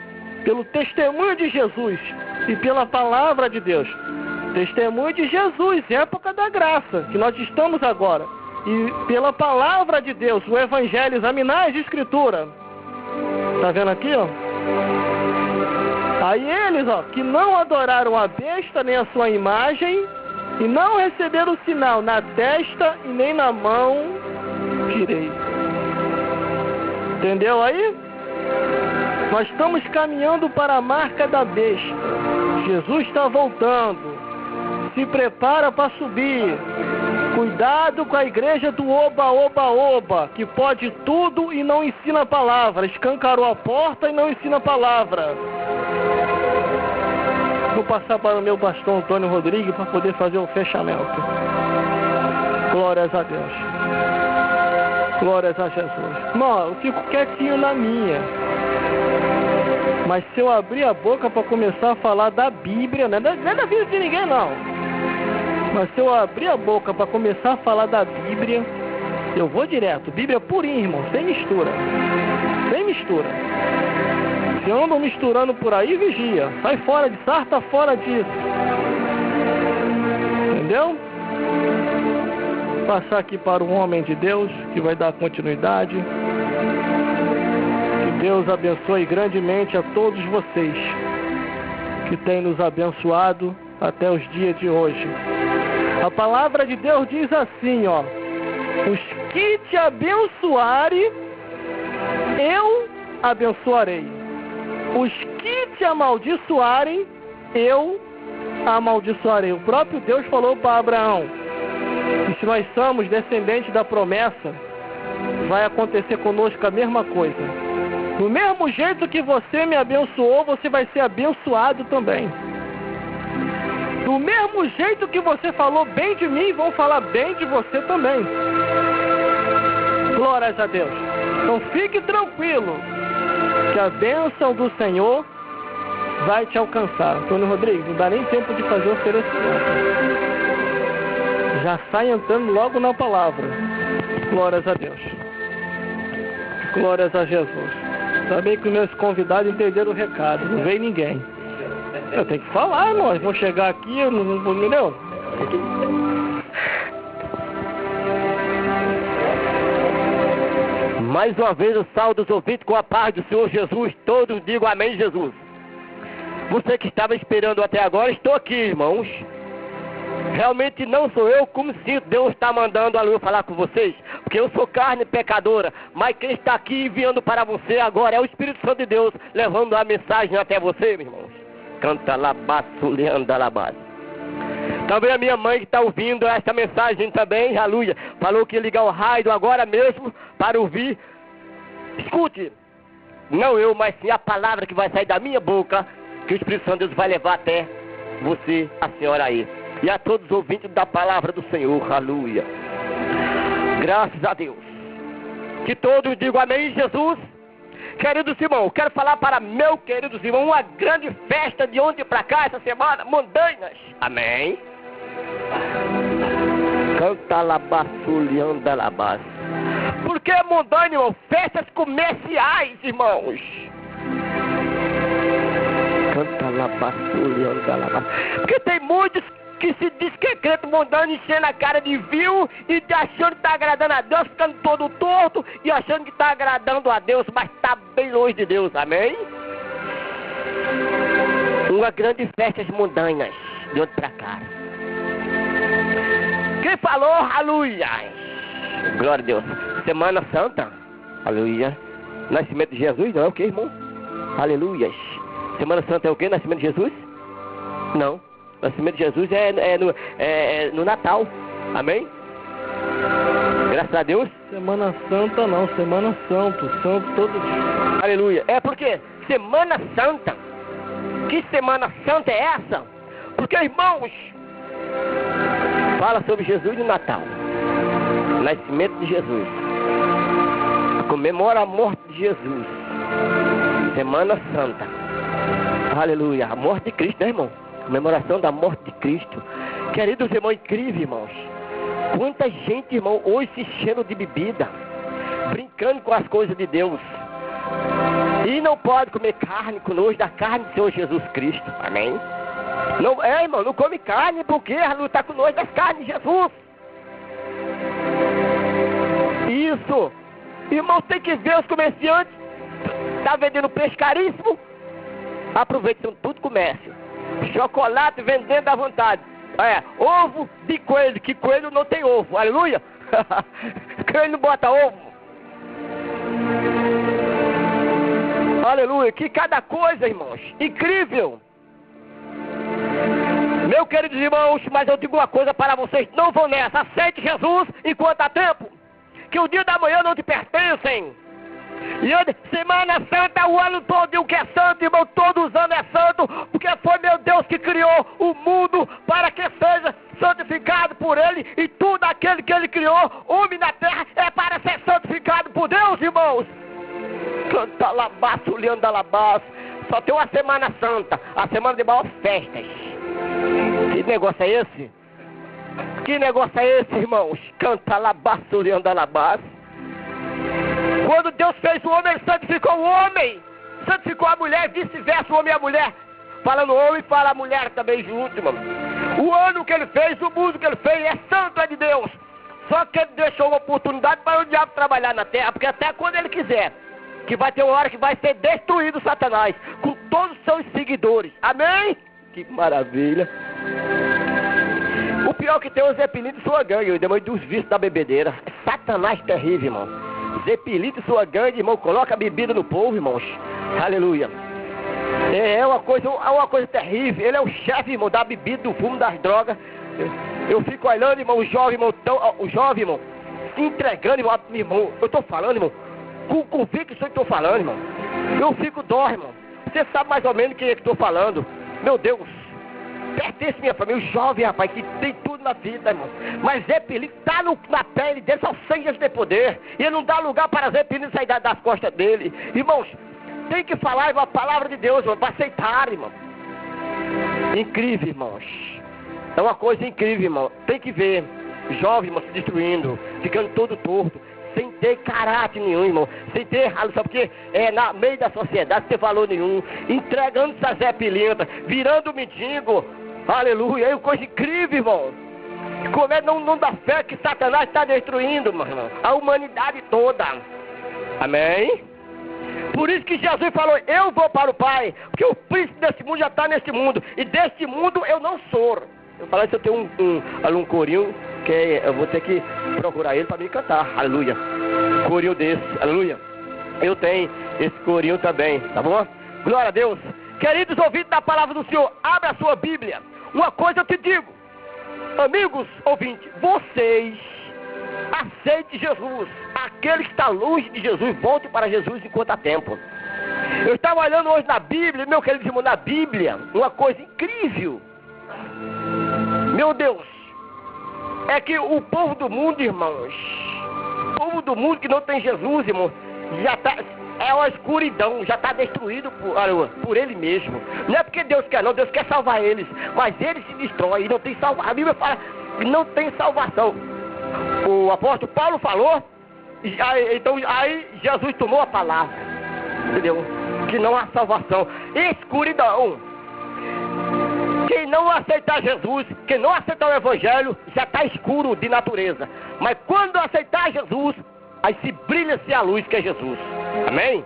[SPEAKER 3] pelo testemunho de Jesus e pela palavra de Deus. Testemunho de Jesus, época da graça, que nós estamos agora. E pela palavra de Deus, o Evangelho, examinar as Escrituras. Tá vendo aqui, ó? Aí eles, ó, que não adoraram a besta nem a sua imagem, e não receberam o sinal na testa e nem na mão direita. Entendeu aí? Nós estamos caminhando para a marca da besta. Jesus está voltando. Se prepara para subir. Cuidado com a igreja do oba, que pode tudo e não ensina a palavra. Escancarou a porta e não ensina a palavra. Vou passar para o meu pastor Antônio Rodrigues para poder fazer o fechamento. Glórias a Deus. Glórias a Jesus. Irmão, eu fico quietinho na minha. Mas se eu abrir a boca para começar a falar da Bíblia, não é da Bíblia de ninguém não. Mas se eu abrir a boca para começar a falar da Bíblia, eu vou direto. Bíblia purinha, irmão, sem mistura. Sem mistura. Se andam misturando por aí, vigia. Sai fora de sarta, fora disso. Entendeu? Vou passar aqui para o homem de Deus, que vai dar continuidade. Que Deus abençoe grandemente a todos vocês que têm nos abençoado até os dias de hoje. A palavra de Deus diz assim, ó: os que te abençoarem, eu abençoarei. Os que te amaldiçoarem, eu amaldiçoarei. O próprio Deus falou para Abraão que se nós somos descendentes da promessa, vai acontecer conosco a mesma coisa. Do mesmo jeito que você me abençoou, você vai ser abençoado também. Do mesmo jeito que você falou bem de mim, vão falar bem de você também. Glórias a Deus. Então fique tranquilo, que a bênção do Senhor vai te alcançar. Antônio Rodrigues, não dá nem tempo de fazer oferecimento. Já sai entrando logo na palavra. Glórias a Deus. Glórias a Jesus. Também que os meus convidados entenderam o recado. Não veio ninguém. Eu tenho que falar, nós vamos chegar aqui, eu não vou, entendeu?
[SPEAKER 7] Mais uma vez eu saúdo os ouvintes com a paz do Senhor Jesus. Todos digam amém, Jesus. Você que estava esperando até agora, estou aqui, irmãos. Realmente não sou eu, como sinto Deus está mandando a luz falar com vocês, porque eu sou carne pecadora, mas quem está aqui enviando para você agora é o Espírito Santo de Deus, levando a mensagem até você, meus irmãos. Canta labaço, leanda labaço. Também a minha mãe que está ouvindo esta mensagem também, aleluia, falou que ia ligar o rádio agora mesmo para ouvir. Escute, não eu, mas sim a palavra que vai sair da minha boca, que o Espírito Santo de Deus vai levar até você, a senhora aí. E a todos os ouvintes da palavra do Senhor, aleluia. Graças a Deus. Que todos digam amém, Jesus. Queridos irmãos, quero falar para meu queridos irmãos, uma grande festa de ontem para cá, essa semana, montanhas. Amém. Canta labaçulianda labaço. Por que montanha, irmão? Festas comerciais, irmãos. Canta labaçulianda labaço. Porque tem muitos que se diz que é crente mundano, enchendo a cara de vil e achando que está agradando a Deus, ficando todo torto e achando que está agradando a Deus, mas está bem longe de Deus, amém? Uma grande festa de montanhas, de onde para cá. Quem falou, aleluia? Glória a Deus. Semana Santa, aleluia. Nascimento de Jesus, não é o que, irmão? Aleluia. Semana Santa é o que? Nascimento de Jesus? Não. Nascimento de Jesus é no Natal. Amém? Graças a Deus.
[SPEAKER 3] Semana Santa não, Semana Santo. Santo todo dia.
[SPEAKER 7] Aleluia. É porque Semana Santa. Que Semana Santa é essa? Porque, irmãos, fala sobre Jesus no Natal. Nascimento de Jesus. Comemora a morte de Jesus. Semana Santa. Aleluia. A morte de Cristo, né, irmão? Comemoração da morte de Cristo. Queridos irmãos, incrível, irmãos. Quanta gente, irmão, hoje se enchendo de bebida, brincando com as coisas de Deus. E não pode comer carne conosco da carne do Senhor Jesus Cristo. Amém? Não, irmão, não come carne porque a luta está conosco das carnes de Jesus. Isso. Irmão, tem que ver os comerciantes. Está vendendo peixe caríssimo. Aproveita, são tudo comércio. Chocolate vendendo à vontade. Ovo de coelho, que coelho não tem ovo. Aleluia. Coelho não bota ovo. Aleluia. Que cada coisa, irmãos, incrível. Meus queridos irmãos, mas eu digo uma coisa para vocês, não vão nessa. Aceite Jesus enquanto há tempo, que o dia da manhã não te pertencem. E eu, Semana Santa, o ano todo, o que é santo, irmão, todos os anos é santo, porque foi meu Deus que criou o mundo para que seja santificado por Ele, e tudo aquele que Ele criou, homem na terra, é para ser santificado por Deus, irmãos. Canta alabaço, olhando alabaço. Só tem uma Semana Santa, a semana de maiores festas. Que negócio é esse? Que negócio é esse, irmãos? Canta alabaço, olhando alabaço. Quando Deus fez o homem, Ele santificou o homem. Santificou a mulher, vice-versa, o homem e a mulher. Falando homem, fala a mulher também junto, irmão. O ano que Ele fez, o mundo que Ele fez, é santo, é de Deus. Só que Ele deixou uma oportunidade para o diabo trabalhar na terra, porque até quando Ele quiser, que vai ter uma hora que vai ser destruído Satanás, com todos os seus seguidores. Amém? Que maravilha. O pior que tem é o Zé Pelito e sua gangue, o demônio dos vícios da bebedeira. É Satanás terrível, irmão. Zé Pelito e sua gangue, irmão, coloca a bebida no povo, irmãos. Aleluia. É uma coisa terrível. Ele é o chefe, irmão, da bebida, do fumo, das drogas. Eu fico olhando, irmão, o jovem, irmão, se entregando, irmão. Eu tô falando, irmão, com convicção que estou falando, irmão. Eu fico dó, irmão. Você sabe mais ou menos quem é que estou falando. Meu Deus, pertence minha família, o jovem, rapaz, que tem tudo na vida, irmão. Mas Zé Pelito está na pele dele, só 100 anos de poder. E ele não dá lugar para Zé Pelito sair das costas dele. Irmãos, tem que falar, irmão, a palavra de Deus, irmão, para aceitar, irmão. Incrível, irmãos. É uma coisa incrível, irmão. Tem que ver jovem, irmão, se destruindo, ficando todo torto, sem ter caráter nenhum, irmão, sem ter, sabe porque no meio da sociedade, sem ter valor nenhum, entregando-se a Zé Pilintra, virando mendigo, aleluia, é uma coisa incrível, irmão. Como é não dá fé que Satanás está destruindo, meu irmão, a humanidade toda. Amém? Por isso que Jesus falou, eu vou para o Pai, porque o príncipe desse mundo já está nesse mundo, e deste mundo eu não sou. Eu falei que eu tenho um corinho, que eu vou ter que procurar ele para me cantar, aleluia. Corinho desse, aleluia. Eu tenho esse corinho também, tá bom? Glória a Deus. Queridos ouvintes da palavra do Senhor, abra a sua Bíblia. Uma coisa eu te digo, amigos ouvintes, vocês aceitem Jesus. Aquele que está longe de Jesus, volte para Jesus enquanto há tempo. Eu estava olhando hoje na Bíblia, meu querido irmão, na Bíblia, uma coisa incrível. Meu Deus, é que o povo do mundo, irmãos, o povo do mundo que não tem Jesus, irmão, já está, é uma escuridão, já está destruído por ele mesmo. Não é porque Deus quer não, Deus quer salvar eles, mas eles se destroem e não tem salvação. A Bíblia fala que não tem salvação. O apóstolo Paulo falou, então aí Jesus tomou a palavra, entendeu? Que não há salvação, escuridão. Quem não aceitar Jesus, quem não aceitar o Evangelho, já está escuro de natureza. Mas quando aceitar Jesus, aí se brilha-se a luz que é Jesus. Amém?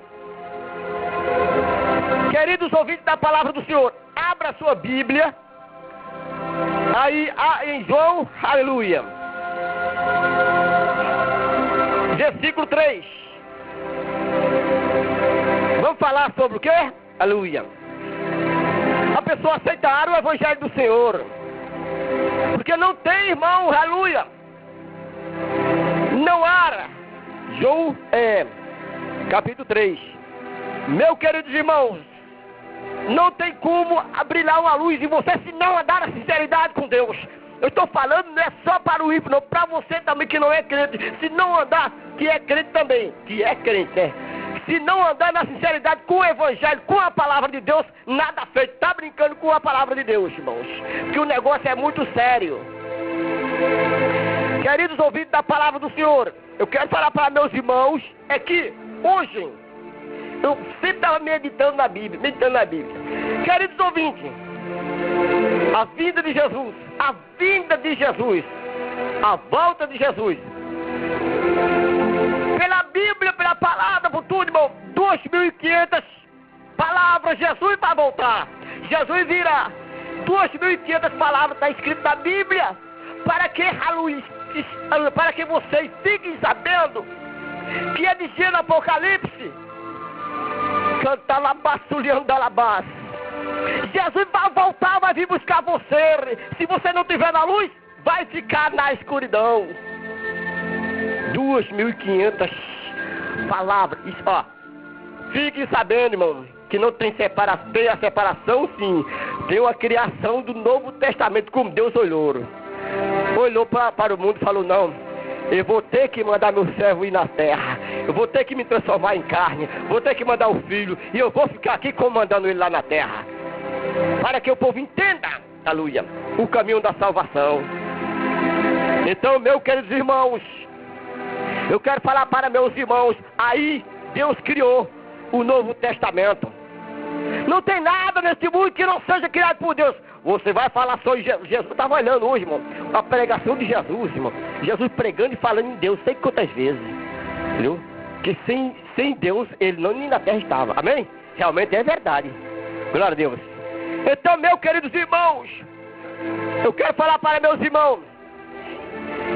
[SPEAKER 7] Queridos ouvintes da palavra do Senhor, abra a sua Bíblia. Aí em João, aleluia. Versículo 3. Vamos falar sobre o quê? Aleluia. A pessoa aceitar o Evangelho do Senhor, porque não tem, irmão, aleluia, não há. João capítulo 3. Meu queridos irmãos, não tem como brilhar uma luz em você se não andar na sinceridade com Deus. Eu estou falando, não é só para o ímpio, não, para você também que não é crente. Se não andar, que é crente também, que é crente, né? Se não andar na sinceridade com o Evangelho, com a palavra de Deus, nada feito. Está brincando com a palavra de Deus, irmãos. Que o negócio é muito sério. Queridos ouvintes da palavra do Senhor, eu quero falar para meus irmãos, é que hoje, eu sempre estava meditando na Bíblia. Queridos ouvintes, a vinda de Jesus, a volta de Jesus, pela Bíblia, pela palavra, por tudo, irmão, 2.500 palavras, Jesus vai voltar. Jesus virá. 2.500 palavras está escrito na Bíblia. Para que vocês fiquem sabendo que é dizendo no Apocalipse, canta alabaço, leão da alabaço. Jesus vai voltar, vai vir buscar você. Se você não estiver na luz, vai ficar na escuridão. 2.500 palavras. Isso, ó. Fiquem sabendo, irmão, que não tem separação. Tem a separação, sim. Tem uma criação do Novo Testamento, como Deus olhou. Olhou para o mundo e falou, não, eu vou ter que mandar meu servo ir na terra. Eu vou ter que me transformar em carne. Vou ter que mandar o filho. E eu vou ficar aqui comandando ele lá na terra. Para que o povo entenda, aleluia, o caminho da salvação. Então, meus queridos irmãos, eu quero falar para meus irmãos, aí Deus criou o Novo Testamento. Não tem nada nesse mundo que não seja criado por Deus. Você vai falar só em Jesus. Jesus estava olhando hoje, irmão, a pregação de Jesus, irmão. Jesus pregando e falando em Deus, sei quantas vezes, entendeu? Que sem Deus, ele não nem na terra estava, amém? Realmente é verdade, glória a Deus. Então, meus queridos irmãos, eu quero falar para meus irmãos,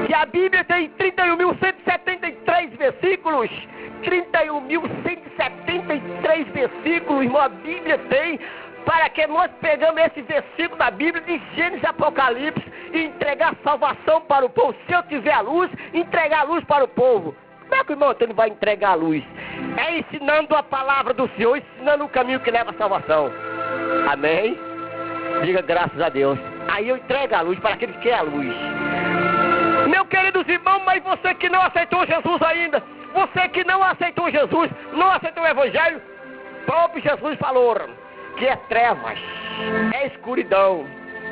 [SPEAKER 7] que a Bíblia tem 31.173 versículos. 31.173 versículos, irmão, a Bíblia tem, para que nós pegamos esse versículo da Bíblia de Gênesis e Apocalipse e entregar salvação para o povo. Se eu tiver a luz, entregar a luz para o povo. Como é que o irmão Antônio vai entregar a luz? É ensinando a palavra do Senhor, ensinando o caminho que leva à salvação. Amém? Diga graças a Deus. Aí eu entrego a luz para aquele que quer a luz. Meus queridos irmãos, mas você que não aceitou Jesus ainda, você que não aceitou Jesus, não aceitou o Evangelho, o próprio Jesus falou que é trevas, é escuridão.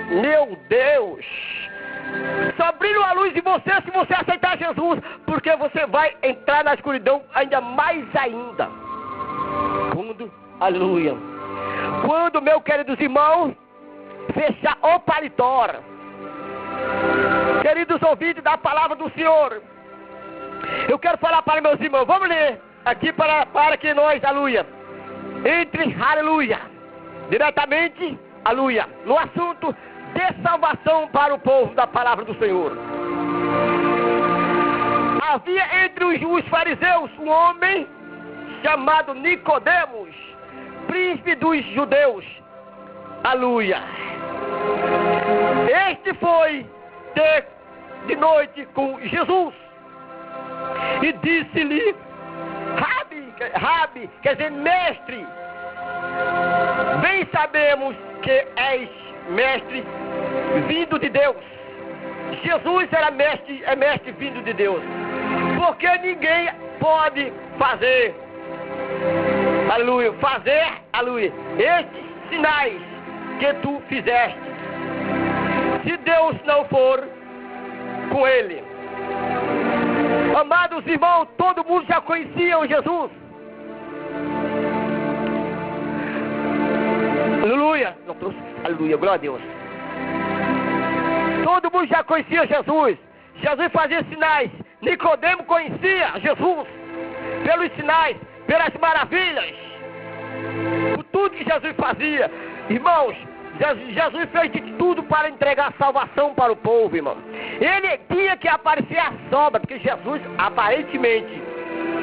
[SPEAKER 7] Meu Deus! Só brilha a luz de você se você aceitar Jesus, porque você vai entrar na escuridão ainda mais ainda. Aleluia. Quando, meus queridos irmãos, fechar o paletó, queridos ouvintes da palavra do Senhor, eu quero falar para meus irmãos, vamos ler aqui para que nós, aleluia, entre, aleluia, diretamente, aleluia, no assunto de salvação para o povo da palavra do Senhor. Havia entre os fariseus um homem chamado Nicodemos, príncipe dos judeus, aleluia. Este foi ter de noite com Jesus e disse-lhe, Rabi, quer dizer mestre, bem sabemos que és mestre vindo de Deus. Jesus era mestre, é mestre vindo de Deus, porque ninguém pode fazer, aleluia, estes sinais que tu fizeste, se Deus não for com ele. Amados irmãos, todo mundo já conhecia o Jesus. Aleluia, aleluia, glória a Deus. Todo mundo já conhecia Jesus. Jesus fazia sinais. Nicodemo conhecia Jesus pelos sinais, pelas maravilhas, por tudo que Jesus fazia. Irmãos, Jesus fez de tudo para entregar salvação para o povo, irmão. Ele tinha que aparecer à sombra, porque Jesus, aparentemente,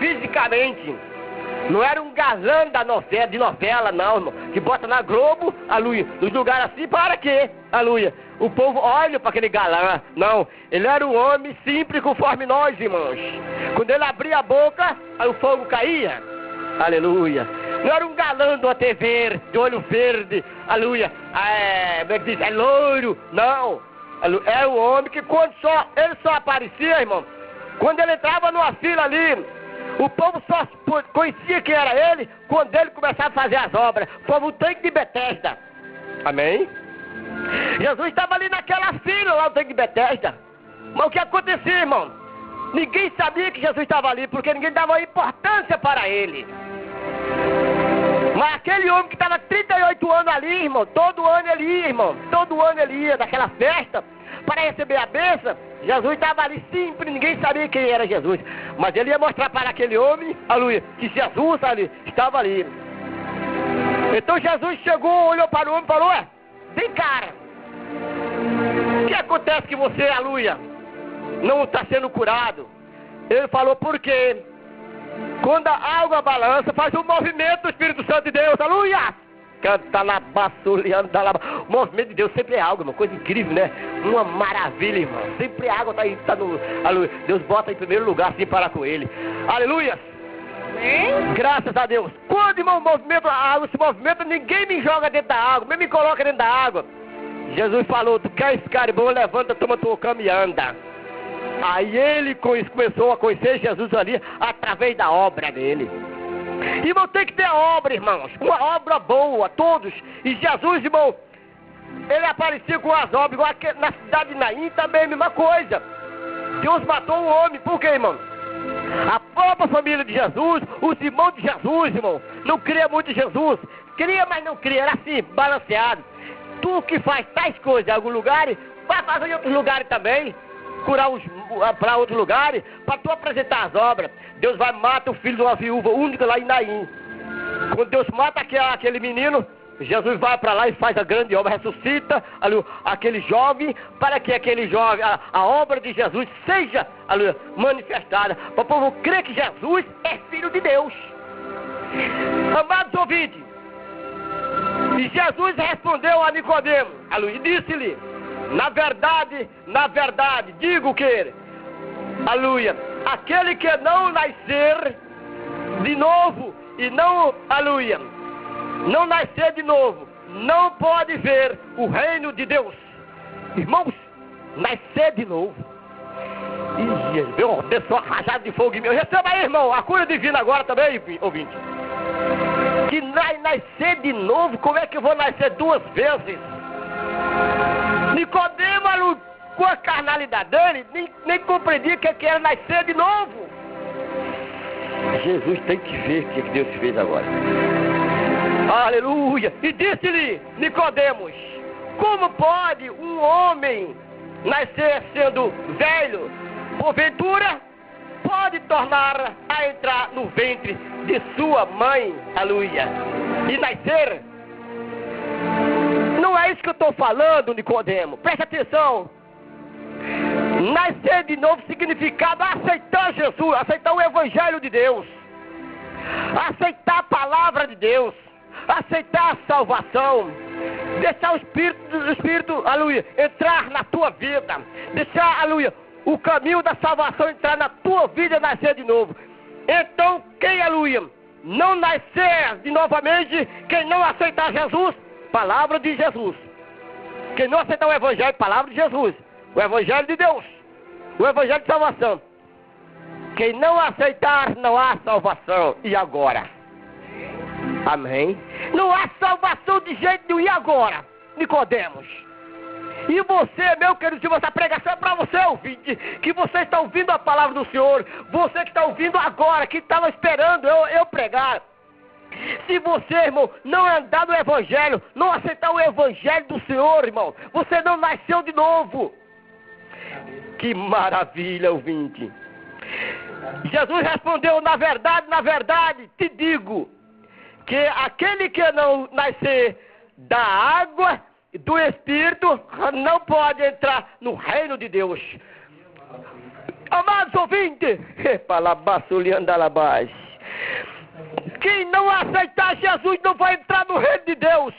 [SPEAKER 7] fisicamente, não era um galã de novela, não, irmão, que bota na Globo, aleluia, nos lugares assim, para quê? Aleluia. O povo olha para aquele galã. Não, ele era um homem simples conforme nós, irmãos. Quando ele abria a boca, aí o fogo caía. Aleluia. Não era um galã de uma TV, de olho verde, aleluia, como é que diz? É loiro, não. Era um homem que ele só aparecia, irmão, quando ele entrava numa fila ali. O povo só conhecia quem era ele quando ele começava a fazer as obras. Como o tanque de Betesda. Amém? Jesus estava ali naquela fila lá no tanque de Betesda. Mas o que acontecia, irmão? Ninguém sabia que Jesus estava ali, porque ninguém dava importância para ele. Mas aquele homem que estava 38 anos ali, irmão, todo ano ele ia, irmão. Todo ano ele ia naquela festa para receber a bênção. Jesus estava ali simples, ninguém sabia quem era Jesus. Mas ele ia mostrar para aquele homem, aleluia, que Jesus ali, estava ali. Então Jesus chegou, olhou para o homem e falou, vem cara, o que acontece que você, aleluia, não está sendo curado? Ele falou, por quê? Quando a água balança, faz um movimento do Espírito Santo de Deus, aleluia, Canta lá, bassoleando, o movimento de Deus sempre é algo, irmão, coisa incrível, né? Uma maravilha, irmão. Sempre a água tá no. Aleluia. Deus bota em primeiro lugar sem parar com ele. Aleluia. Graças a Deus. Quando, irmão, a água se movimenta, ninguém me joga dentro da água, nem me coloca dentro da água. Jesus falou: tu quer ficar bom, levanta, toma tua cama e anda. Aí ele começou a conhecer Jesus ali através da obra dele. Irmão, tem que ter obra, irmãos. Uma obra boa, todos. E Jesus, irmão, ele aparecia com as obras, igual aqui na cidade de Naim também, a mesma coisa. Deus matou um homem, por quê, irmão? A própria família de Jesus, os irmãos de Jesus, irmão, não cria muito em Jesus. Cria, mas não cria, era assim, balanceado. Tu que faz tais coisas em alguns lugares, vai fazer em outros lugares também. Curar para outros lugares, para tu apresentar as obras. Deus vai matar o filho de uma viúva única lá em Naim. Quando Deus mata aquele menino, Jesus vai para lá e faz a grande obra, ressuscita aquele jovem, para que aquele jovem, a obra de Jesus seja manifestada, para o povo crer que Jesus é filho de Deus. Amados ouvintes, e Jesus respondeu a Nicodemo, e disse-lhe: na verdade, digo que, aleluia, aquele que não nascer de novo e não, aleluia, não nascer de novo, não pode ver o reino de Deus. Irmãos, nascer de novo. Ih, meu Deus, só rajado de fogo em mim. Receba aí, irmão, a cura divina agora também, ouvinte. Que nascer de novo, como é que eu vou nascer duas vezes? Nicodemo, com a carnalidade dele, nem compreendia que era nascer de novo. Jesus tem que ver o que Deus fez agora. Aleluia. E disse-lhe Nicodemos: como pode um homem nascer sendo velho? Porventura pode tornar a entrar no ventre de sua mãe, aleluia, e nascer? Não é isso que eu estou falando, Nicodemo. Preste atenção. Nascer de novo significado aceitar Jesus, aceitar o Evangelho de Deus, aceitar a palavra de Deus, aceitar a salvação, deixar o Espírito, aleluia, entrar na tua vida, deixar, aleluia, o caminho da salvação entrar na tua vida e nascer de novo. Então, quem, aleluia, não nascer de novamente, quem não aceitar Jesus, palavra de Jesus, quem não aceitar o Evangelho, palavra de Jesus, o Evangelho de Deus, o Evangelho de salvação, quem não aceitar, não há salvação. E agora? Amém? Não há salvação de jeito nenhum. E agora, Nicodemos? E você, meu querido, se essa pregação é para você, ouvinte, que você está ouvindo a palavra do Senhor, você que está ouvindo agora, que estava esperando eu pregar. Se você, irmão, não andar no Evangelho, não aceitar o Evangelho do Senhor, irmão, você não nasceu de novo. Que maravilha, ouvinte. Jesus respondeu: na verdade, te digo, que aquele que não nascer da água e do Espírito não pode entrar no reino de Deus. Amados ouvintes, quem não aceitar Jesus não vai entrar no reino de Deus.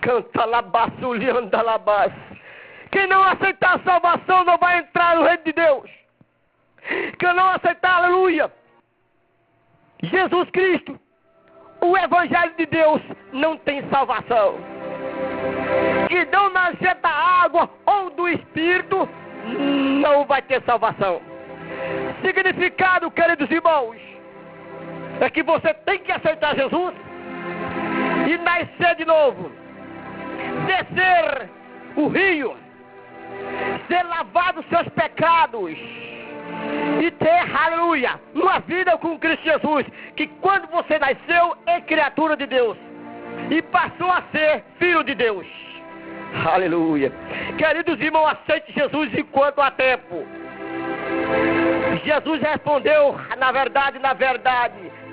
[SPEAKER 7] Canta labassulianda labás. Quem não aceitar a salvação não vai entrar no reino de Deus. Quem não aceitar, aleluia, Jesus Cristo, o Evangelho de Deus, não tem salvação. Que não nascer da água ou do Espírito, não vai ter salvação. Significado, queridos irmãos, é que você tem que aceitar Jesus e nascer de novo, descer o rio, ser lavado dos seus pecados e ter, aleluia, uma vida com Cristo Jesus, que quando você nasceu é criatura de Deus e passou a ser filho de Deus. Aleluia. Queridos irmãos, aceite Jesus enquanto há tempo. Jesus respondeu: na verdade,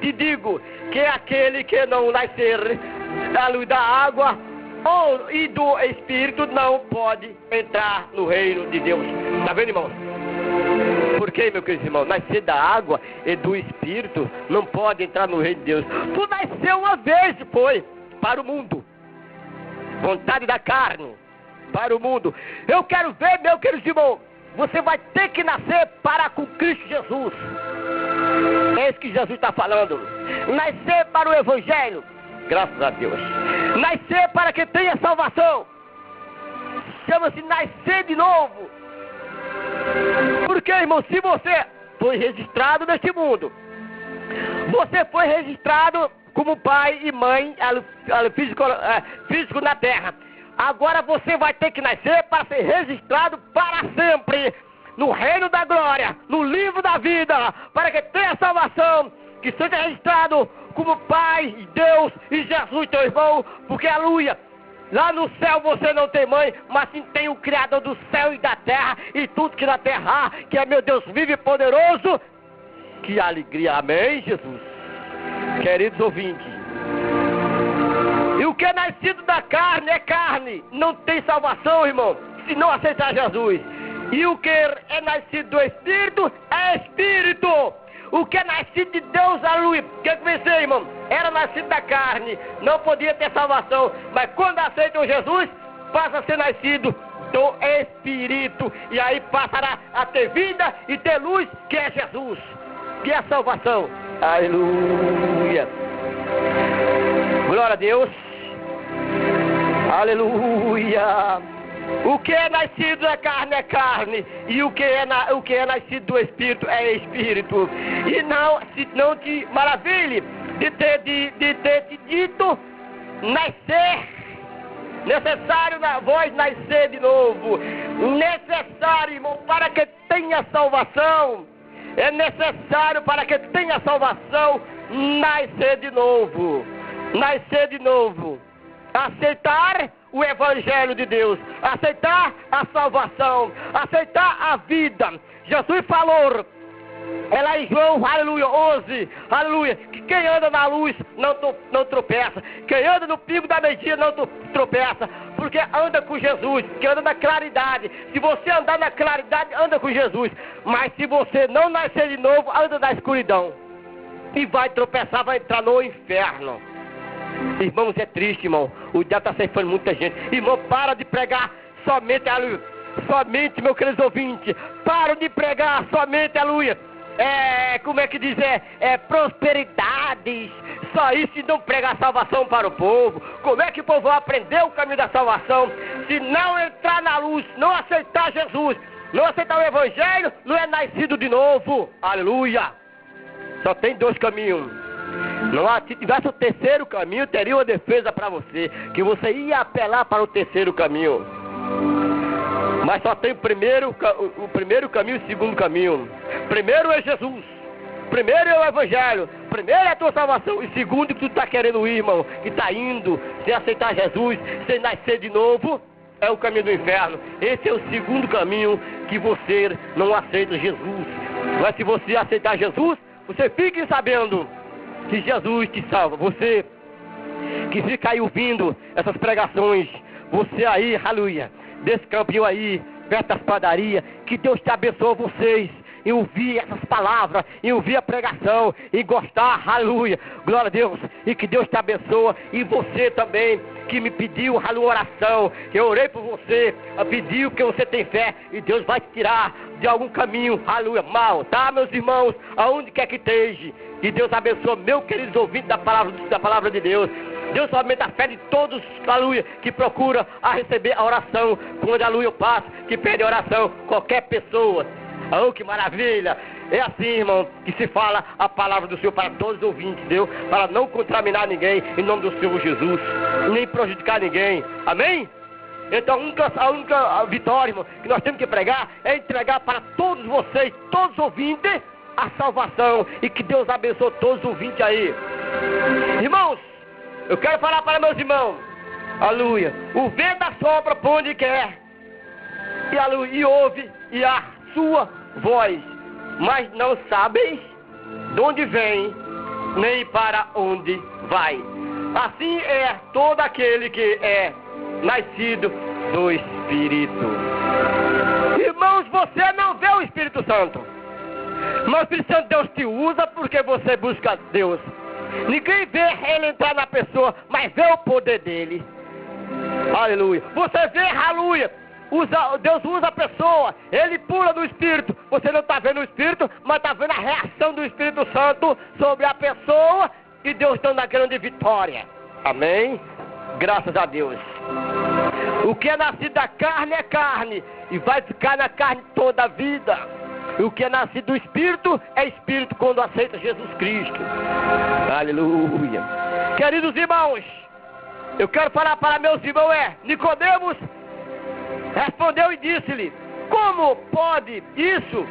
[SPEAKER 7] te digo, que aquele que não nascer da luz da água e do Espírito não pode entrar no reino de Deus. Está vendo, irmão? Por Porque, meu querido irmão, nascer da água e do Espírito não pode entrar no reino de Deus. Tu nasceu uma vez, foi, para o mundo. Vontade da carne, para o mundo. Eu quero ver, meu querido irmão, você vai ter que nascer para com Cristo Jesus. É isso que Jesus está falando. Nascer para o Evangelho. Graças a Deus. Nascer para que tenha salvação. Chama-se nascer de novo. Porque, irmão, se você foi registrado neste mundo, você foi registrado como pai e mãe físico na terra. Agora você vai ter que nascer para ser registrado para sempre no reino da glória, no livro da vida, para que tenha salvação, que seja registrado como Pai, Deus e Jesus, teu irmão, porque, aleluia, lá no céu você não tem mãe, mas sim tem o Criador do céu e da terra, e tudo que na terra há, que é meu Deus vivo e poderoso. Que alegria, amém, Jesus? Queridos ouvintes, e o que é nascido da carne é carne, não tem salvação, irmão, se não aceitar Jesus. E o que é nascido do Espírito é Espírito. O que é nascido de Deus, aleluia. O que comecei, irmão? Era nascido da carne, não podia ter salvação. Mas quando aceitam Jesus, passa a ser nascido do Espírito. E aí passará a ter vida e ter luz, que é Jesus, que é a salvação. Aleluia. Glória a Deus. Aleluia. O que é nascido da carne é carne, e o que é nascido do Espírito é Espírito. E não te maravilhe de ter te dito nascer, necessário na voz nascer de novo, necessário, irmão, para que tenha salvação, é necessário para que tenha salvação, nascer de novo, aceitar o Evangelho de Deus, aceitar a salvação, aceitar a vida. Jesus falou, é lá em João, aleluia, 11, aleluia, que quem anda na luz não tropeça, quem anda no pingo da meia não tropeça, porque anda com Jesus, que anda na claridade. Se você andar na claridade, anda com Jesus, mas se você não nascer de novo, anda na escuridão, e vai tropeçar, vai entrar no inferno. Irmãos, é triste, irmão. O diabo está ceifando muita gente. Irmão, para de pregar somente, aleluia. Somente, meu querido ouvinte, para de pregar somente, aleluia. Como é que diz? Prosperidades. Só isso, e não pregar salvação para o povo. Como é que o povo vai aprender o caminho da salvação se não entrar na luz, não aceitar Jesus, não aceitar o Evangelho, não é nascido de novo? Aleluia. Só tem dois caminhos. Não, se tivesse o terceiro caminho, teria uma defesa para você, que você ia apelar para o terceiro caminho. Mas só tem o primeiro caminho e o segundo caminho. Primeiro é Jesus, primeiro é o Evangelho, primeiro é a tua salvação, e segundo que tu está querendo ir, irmão, que está indo, sem aceitar Jesus, sem nascer de novo, é o caminho do inferno. Esse é o segundo caminho, que você não aceita Jesus. Mas se você aceitar Jesus, você fique sabendo que Jesus te salva. Você que fica aí ouvindo essas pregações, você aí, aleluia, desse campinho aí, perto das padarias, que Deus te abençoe vocês em ouvir essas palavras, em ouvir a pregação, em gostar, aleluia, glória a Deus, e que Deus te abençoe, e você também, que me pediu, aleluia, oração, que eu orei por você, pediu que você tem fé, e Deus vai te tirar de algum caminho, aleluia, mal, tá, meus irmãos, aonde quer que esteja, e Deus abençoe, meu querido ouvinte da palavra de Deus. Deus aumenta a fé de todos, aleluia, que procura a receber a oração, quando, aleluia, eu passo, que pede a oração, qualquer pessoa. Oh, que maravilha! É assim, irmão, que se fala a palavra do Senhor para todos os ouvintes, Deus, para não contaminar ninguém, em nome do Senhor Jesus, nem prejudicar ninguém. Amém? Então, a única vitória, irmão, que nós temos que pregar, é entregar para todos vocês, todos os ouvintes, a salvação, e que Deus abençoe todos os ouvintes aí. Irmãos, eu quero falar para meus irmãos, aleluia, o vento assopra por onde quer, e, aleluia, e ouve, e a sua voz, mas não sabeis de onde vem, nem para onde vai. Assim é todo aquele que é nascido do Espírito. Irmãos, você não vê o Espírito Santo, Mas o Espírito Santo de Deus te usa porque você busca Deus. Ninguém vê ele entrar na pessoa, mas vê o poder dele. Aleluia. Você vê, aleluia. Deus usa a pessoa, ele pula no Espírito. Você não está vendo o Espírito, mas está vendo a reação do Espírito Santo sobre a pessoa e Deus dando a grande vitória. Amém? Graças a Deus. O que é nascido da carne é carne e vai ficar na carne toda a vida. E o que é nascido do Espírito é Espírito quando aceita Jesus Cristo. Aleluia. Queridos irmãos, eu quero falar para meus irmãos, Nicodemos respondeu e disse-lhe, como pode isso?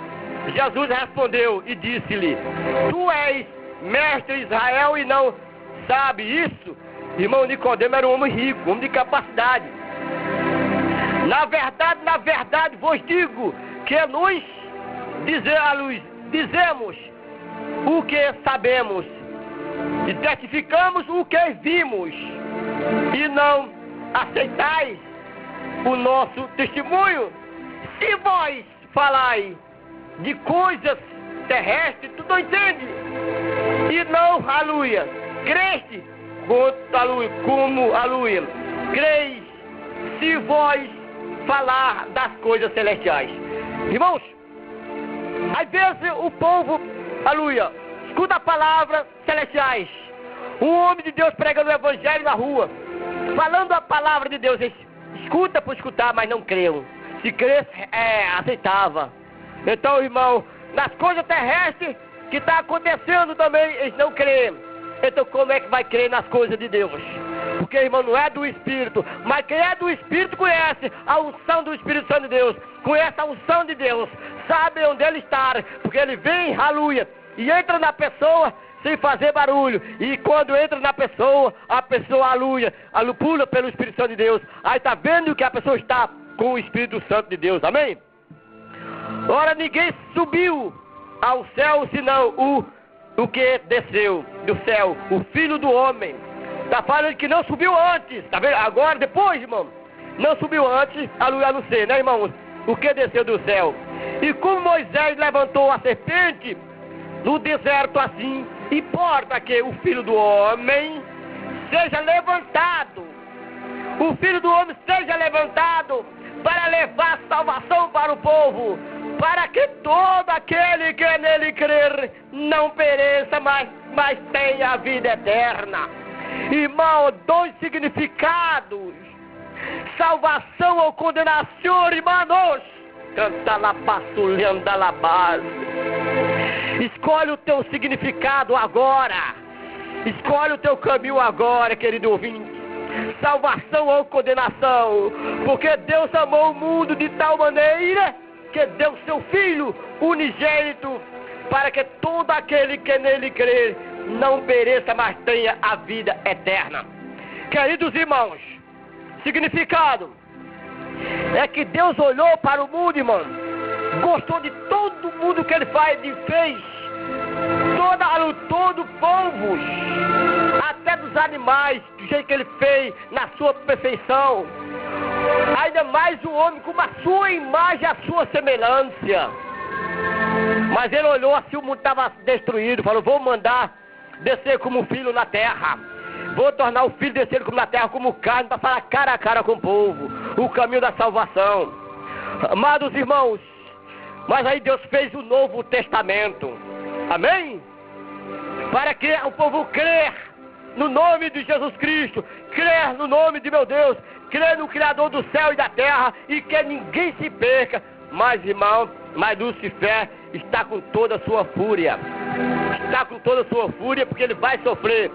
[SPEAKER 7] Jesus respondeu e disse-lhe, tu és mestre de Israel e não sabe isso? Irmão, Nicodemo era um homem rico, um homem de capacidade. Na verdade vos digo que nós dizemos o que sabemos e testificamos o que vimos e não aceitais o nosso testemunho. Se vós falai de coisas terrestres, tu não entende e não, aleluia, creste como, aleluia, creis se vós falar das coisas celestiais. Irmãos, às vezes o povo, aleluia, escuta a palavra celestiais. Um homem de Deus pregando o evangelho na rua, falando a palavra de Deus, eles escuta por escutar, mas não creu. Se cresse, aceitava. Então, irmão, nas coisas terrestres que está acontecendo também, eles não creem. Então como é que vai crer nas coisas de Deus? Porque, irmão, não é do Espírito. Mas quem é do Espírito conhece a unção do Espírito Santo de Deus. Conhece a unção de Deus. Sabe onde ele está. Porque ele vem, aleluia, e entra na pessoa sem fazer barulho. E quando entra na pessoa, a pessoa, aleluia, pula pelo Espírito Santo de Deus. Aí está vendo que a pessoa está com o Espírito Santo de Deus. Amém? Ora, ninguém subiu ao céu senão o que desceu do céu, o Filho do Homem. Está falando que não subiu antes, tá vendo? Agora, depois, irmão, não subiu antes, a não ser, né, irmãos? O que desceu do céu. E como Moisés levantou a serpente no deserto assim, importa que o Filho do Homem seja levantado. O Filho do Homem seja levantado para levar salvação para o povo, para que todo aquele que nele crer não pereça, mas tenha a vida eterna. Irmão, dois significados: salvação ou condenação, irmãos. Canta lá, passulhando lá base. Escolhe o teu significado agora. Escolhe o teu caminho agora, querido ouvinte. Salvação ou condenação. Porque Deus amou o mundo de tal maneira que deu seu Filho unigênito, para que todo aquele que nele crer não pereça, mas tenha a vida eterna. Queridos irmãos, significado é que Deus olhou para o mundo, irmão, gostou de todo mundo que ele fez, todo povo, até dos animais, do jeito que ele fez, na sua perfeição. Ainda mais o homem com a sua imagem, a sua semelhança. Mas ele olhou assim, o mundo estava destruído, falou: vou mandar descer como filho na terra. Vou tornar o filho descer como na terra, como carne, para falar cara a cara com o povo, o caminho da salvação. Amados irmãos, mas aí Deus fez o Novo Testamento. Amém? Para que o povo crer no nome de Jesus Cristo, crer no nome de meu Deus, crer no Criador do céu e da terra, e que ninguém se perca. Mas, irmão, Lúcifer está com toda a sua fúria. Está com toda a sua fúria, porque ele vai sofrer.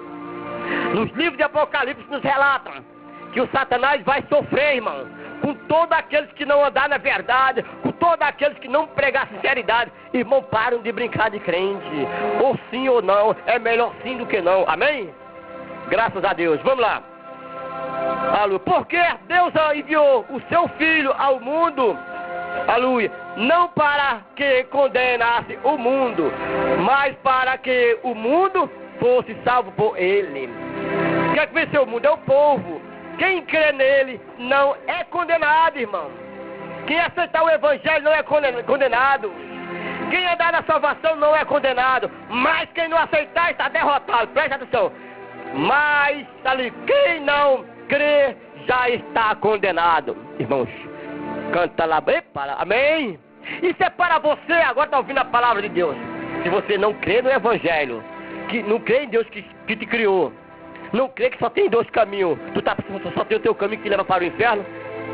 [SPEAKER 7] Nos livros de Apocalipse nos relatam que o Satanás vai sofrer, irmão, com todos aqueles que não andar na verdade, com todos aqueles que não pregar sinceridade. Irmão, param de brincar de crente. Ou sim ou não, é melhor sim do que não. Amém? Graças a Deus. Vamos lá. Aleluia. Porque Deus enviou o seu Filho ao mundo, aleluia, não para que condenasse o mundo, mas para que o mundo fosse salvo por ele. Quer que venceu o mundo? É o povo. Quem crê nele não é condenado, irmão. Quem aceitar o evangelho não é condenado. Quem andar na salvação não é condenado, mas quem não aceitar está derrotado. Preste atenção. Mas, ali, quem não crê já está condenado. Irmãos, canta lá bem para. Amém? Isso é para você, agora está ouvindo a palavra de Deus. Se você não crê no Evangelho, que não crê em Deus que te criou, não crê que só tem 2 caminhos, só tem o teu caminho que leva para o inferno.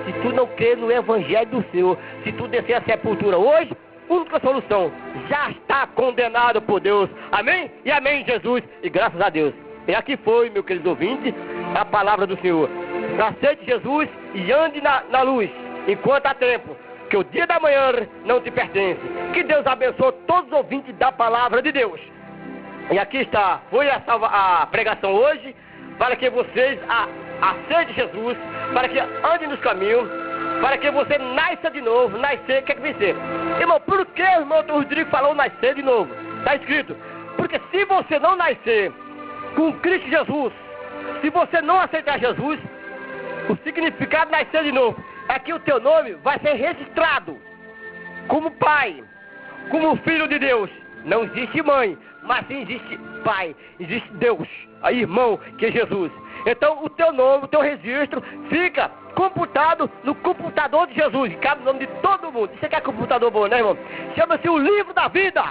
[SPEAKER 7] Se tu não crê no Evangelho do Senhor, se tu descer a sepultura hoje, única solução, já está condenado por Deus. Amém? E amém, Jesus, e graças a Deus. E aqui foi, meu querido ouvinte, a palavra do Senhor. Aceite Jesus e ande na luz, enquanto há tempo, que o dia da manhã não te pertence. Que Deus abençoe todos os ouvintes da palavra de Deus. E aqui está, foi a pregação hoje, para que vocês aceitem Jesus, para que andem nos caminhos, para que você nasça de novo. Nascer, o que é que vai ser? Irmão, por que o irmão Rodrigo falou nascer de novo? Está escrito, porque se você não nascer com Cristo Jesus, se você não aceitar Jesus, o significado de nascer de novo é que o teu nome vai ser registrado como pai, como filho de Deus. Não existe mãe, mas sim existe pai, existe Deus, aí irmão, que é Jesus. Então o teu nome, o teu registro fica computado no computador de Jesus, que cabe o nome de todo mundo. Isso aqui é computador bom, né, irmão? Chama-se o livro da vida.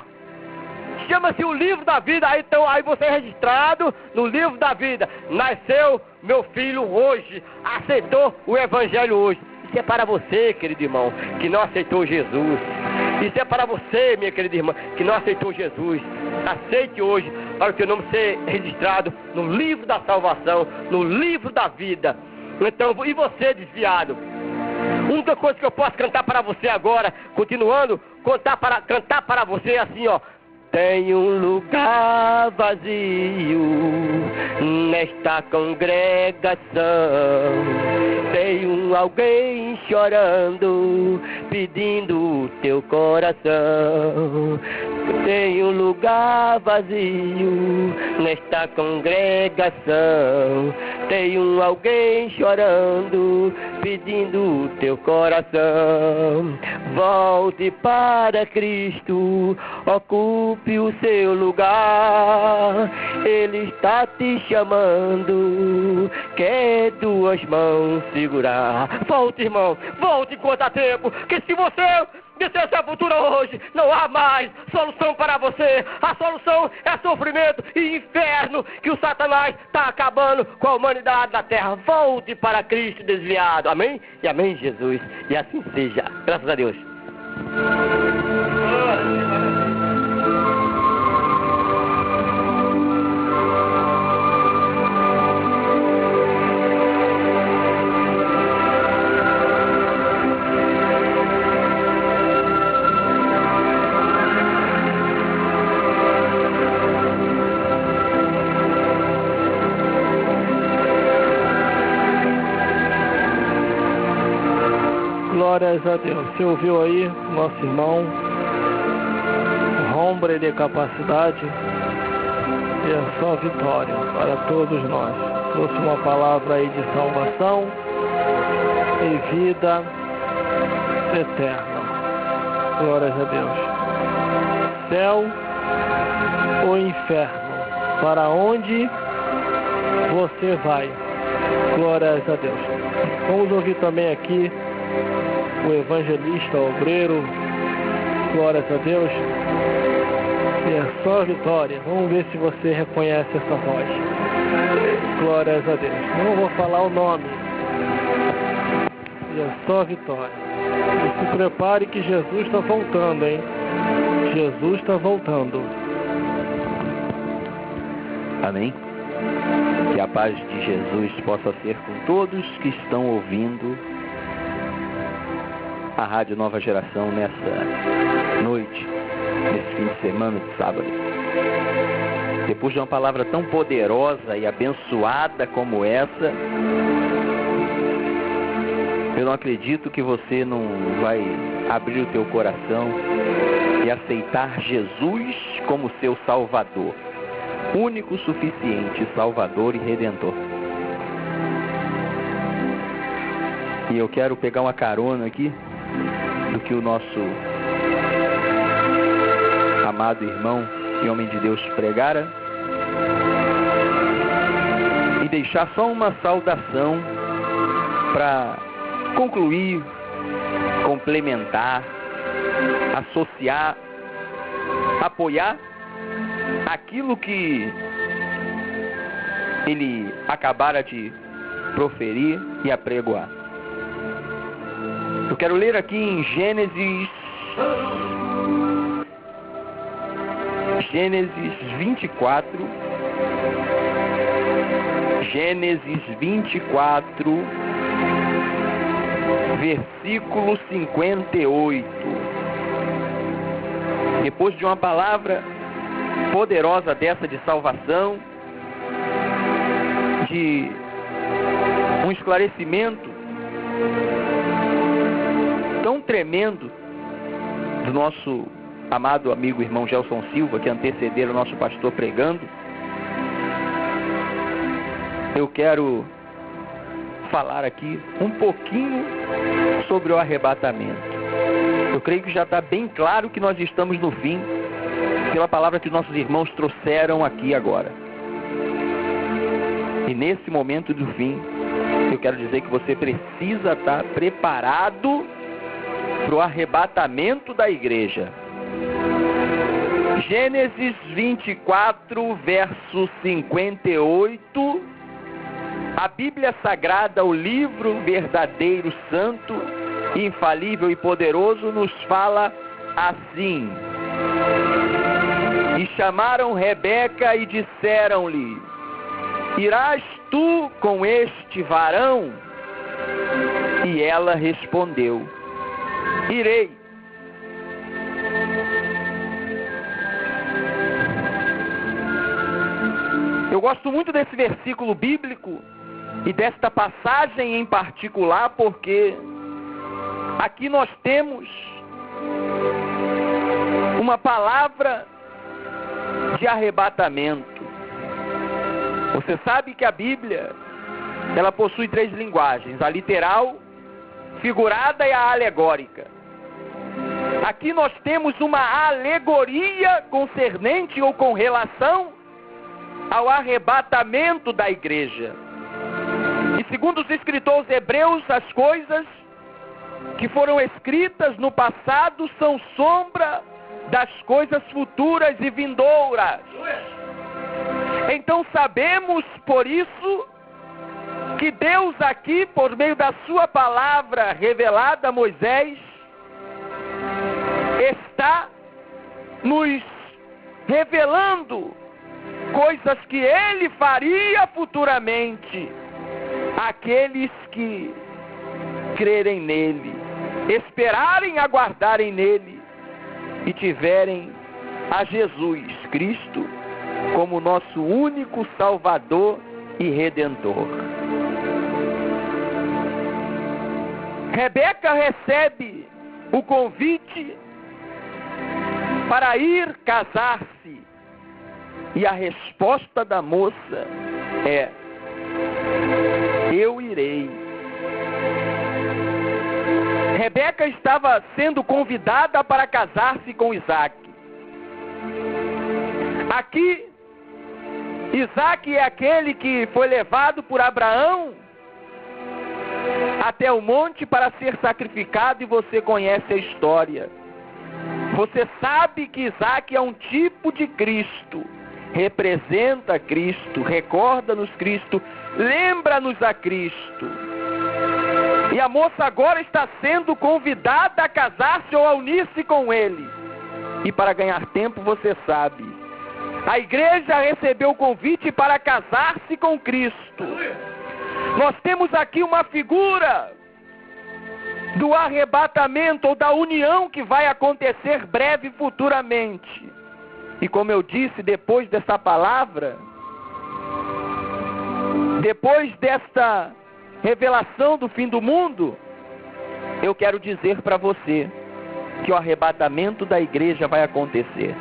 [SPEAKER 7] Chama-se o livro da vida. Aí, então, aí você é registrado no livro da vida. Nasceu meu filho hoje, aceitou o Evangelho hoje. Isso é para você, querido irmão, que não aceitou Jesus. Isso é para você, minha querida irmã, que não aceitou Jesus. Aceite hoje, para o teu nome ser registrado no livro da salvação, no livro da vida. Então, e você, desviado? A única coisa que eu posso cantar para você agora, continuando, cantar para você assim, ó. Tem um lugar vazio nesta congregação. Tem alguém chorando, pedindo o teu coração. Tem um lugar vazio nesta congregação. Tem alguém chorando, pedindo o teu coração. Volte para Cristo, ocupe o seu lugar. Ele está te chamando, quer tuas mãos segurar. Volte, irmão, volte enquanto há tempo, que se você descer a sepultura hoje, não há mais solução para você. A solução é sofrimento e inferno, que o Satanás está acabando com a humanidade na terra. Volte para Cristo, desviado. Amém? E amém, Jesus. E assim seja. Graças a Deus.
[SPEAKER 3] Glórias a Deus. Você ouviu aí, nosso irmão, hombre de capacidade, e é só vitória para todos nós. Trouxe uma palavra aí de salvação e vida eterna. Glórias a Deus. Céu ou inferno? Para onde você vai? Glórias a Deus. Vamos ouvir também aqui o evangelista obreiro. Glórias a Deus. E é só vitória. Vamos ver se você reconhece essa voz. Glórias a Deus. Não vou falar o nome. E é só vitória. E se prepare que Jesus está voltando, hein? Jesus está voltando.
[SPEAKER 8] Amém? Que a paz de Jesus possa ser com todos que estão ouvindo a Rádio Nova Geração nessa noite, nesse fim de semana de sábado. Depois de uma palavra tão poderosa e abençoada como essa, eu não acredito que você não vai abrir o teu coração e aceitar Jesus como seu Salvador, único, suficiente Salvador e Redentor. E eu quero pegar uma carona aqui do que o nosso amado irmão e homem de Deus pregara, e deixar só uma saudação para concluir, complementar, associar, apoiar aquilo que ele acabara de proferir e apregoar. Eu quero ler aqui em Gênesis 24, versículo 58. Depois de uma palavra poderosa dessa de salvação, de um esclarecimento tão tremendo do nosso amado amigo irmão Gelson Silva, que antecederam o nosso pastor pregando, eu quero falar aqui um pouquinho sobre o arrebatamento. Eu creio que já está bem claro que nós estamos no fim, pela palavra que nossos irmãos trouxeram aqui agora. E nesse momento do fim, eu quero dizer que você precisa estar preparado para o arrebatamento da igreja. Gênesis 24, verso 58, a Bíblia Sagrada, o livro verdadeiro, santo, infalível e poderoso, nos fala assim: e chamaram Rebeca e disseram-lhe: irás tu com este varão? E ela respondeu: irei. Eu gosto muito desse versículo bíblico e desta passagem em particular, porque aqui nós temos uma palavra de arrebatamento. Você sabe que a Bíblia, ela possui 3 linguagens: a literal, figurada e a alegórica. Aqui nós temos uma alegoria concernente ou com relação ao arrebatamento da igreja. E segundo os escritores hebreus, as coisas que foram escritas no passado são sombra das coisas futuras e vindouras. Então sabemos, por isso, que Deus aqui, por meio da sua palavra revelada a Moisés, está nos revelando coisas que Ele faria futuramente àqueles que crerem nele, esperarem, aguardarem nele e tiverem a Jesus Cristo como nosso único Salvador e Redentor. Rebeca recebe o convite para ir casar-se, e a resposta da moça é: eu irei. Rebeca estava sendo convidada para casar-se com Isaac. Aqui, Isaac é aquele que foi levado por Abraão até o monte para ser sacrificado, e você conhece a história. Você sabe que Isaac é um tipo de Cristo, representa Cristo, recorda-nos Cristo, lembra-nos a Cristo. E a moça agora está sendo convidada a casar-se ou a unir-se com ele. E para ganhar tempo, você sabe, a igreja recebeu o convite para casar-se com Cristo. Nós temos aqui uma figura do arrebatamento ou da união que vai acontecer breve futuramente. E como eu disse, depois dessa palavra, depois desta revelação do fim do mundo, eu quero dizer para você que o arrebatamento da igreja vai acontecer.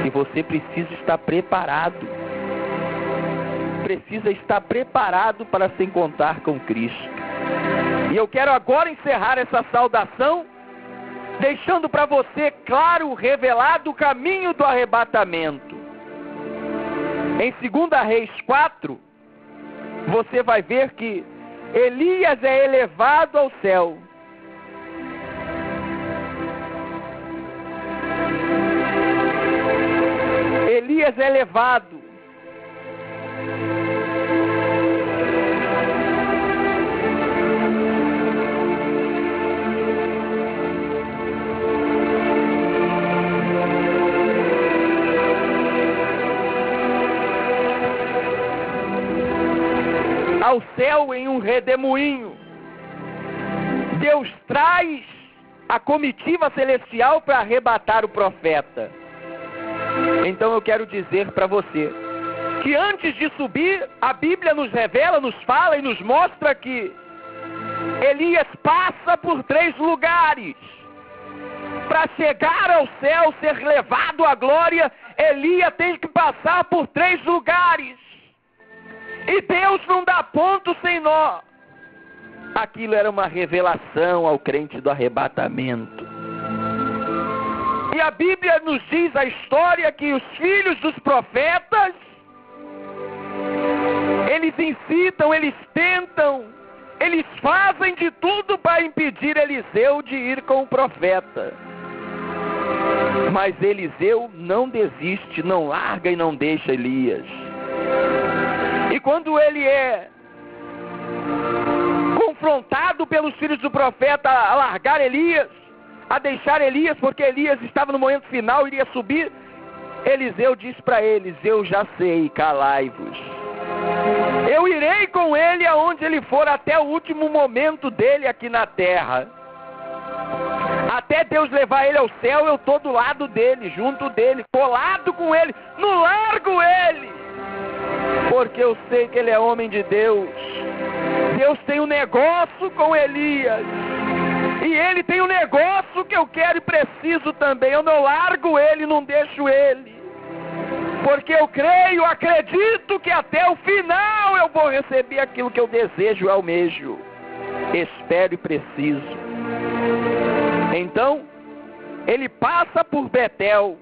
[SPEAKER 8] E você precisa estar preparado. Precisa estar preparado para se encontrar com Cristo. E eu quero agora encerrar essa saudação deixando para você claro, revelado o caminho do arrebatamento. Em 2 Reis 4, você vai ver que Elias é elevado ao céu. Elias é elevado. Ao céu em um redemoinho. Deus traz a comitiva celestial para arrebatar o profeta. Então eu quero dizer para você que antes de subir, a Bíblia nos revela, nos fala e nos mostra que Elias passa por 3 lugares. Para chegar ao céu, ser levado à glória, Elias tem que passar por 3 lugares. E Deus não dá ponto sem nó. Aquilo era uma revelação ao crente do arrebatamento. E a Bíblia nos diz a história que os filhos dos profetas, eles incitam, eles tentam, eles fazem de tudo para impedir Eliseu de ir com o profeta. Mas Eliseu não desiste, não larga e não deixa Elias. E quando ele é confrontado pelos filhos do profeta a largar Elias, a deixar Elias, porque Elias estava no momento final, iria subir, Eliseu diz para eles: eu já sei, calai-vos. Eu irei com ele aonde ele for, até o último momento dele aqui na terra. Até Deus levar ele ao céu, eu estou do lado dele, junto dele, colado com ele, não largo ele. Porque eu sei que ele é homem de Deus. Deus tem um negócio com Elias. E ele tem um negócio que eu quero e preciso também. Eu não largo ele, não deixo ele. Porque eu creio, acredito que até o final eu vou receber aquilo que eu desejo e almejo. Espero e preciso. Então, ele passa por Betel.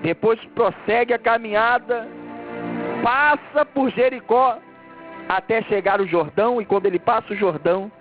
[SPEAKER 8] Depois prossegue a caminhada. Passa por Jericó até chegar o Jordão, e quando ele passa o Jordão,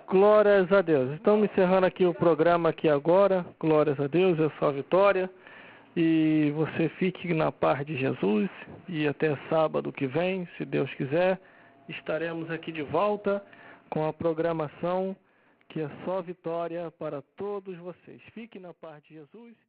[SPEAKER 3] Glórias a Deus. Estamos encerrando aqui o programa aqui agora. Glórias a Deus, é só vitória. E você fique na paz de Jesus. E até sábado que vem, se Deus quiser, estaremos aqui de volta com a programação que é só vitória para todos vocês. Fique na paz de Jesus.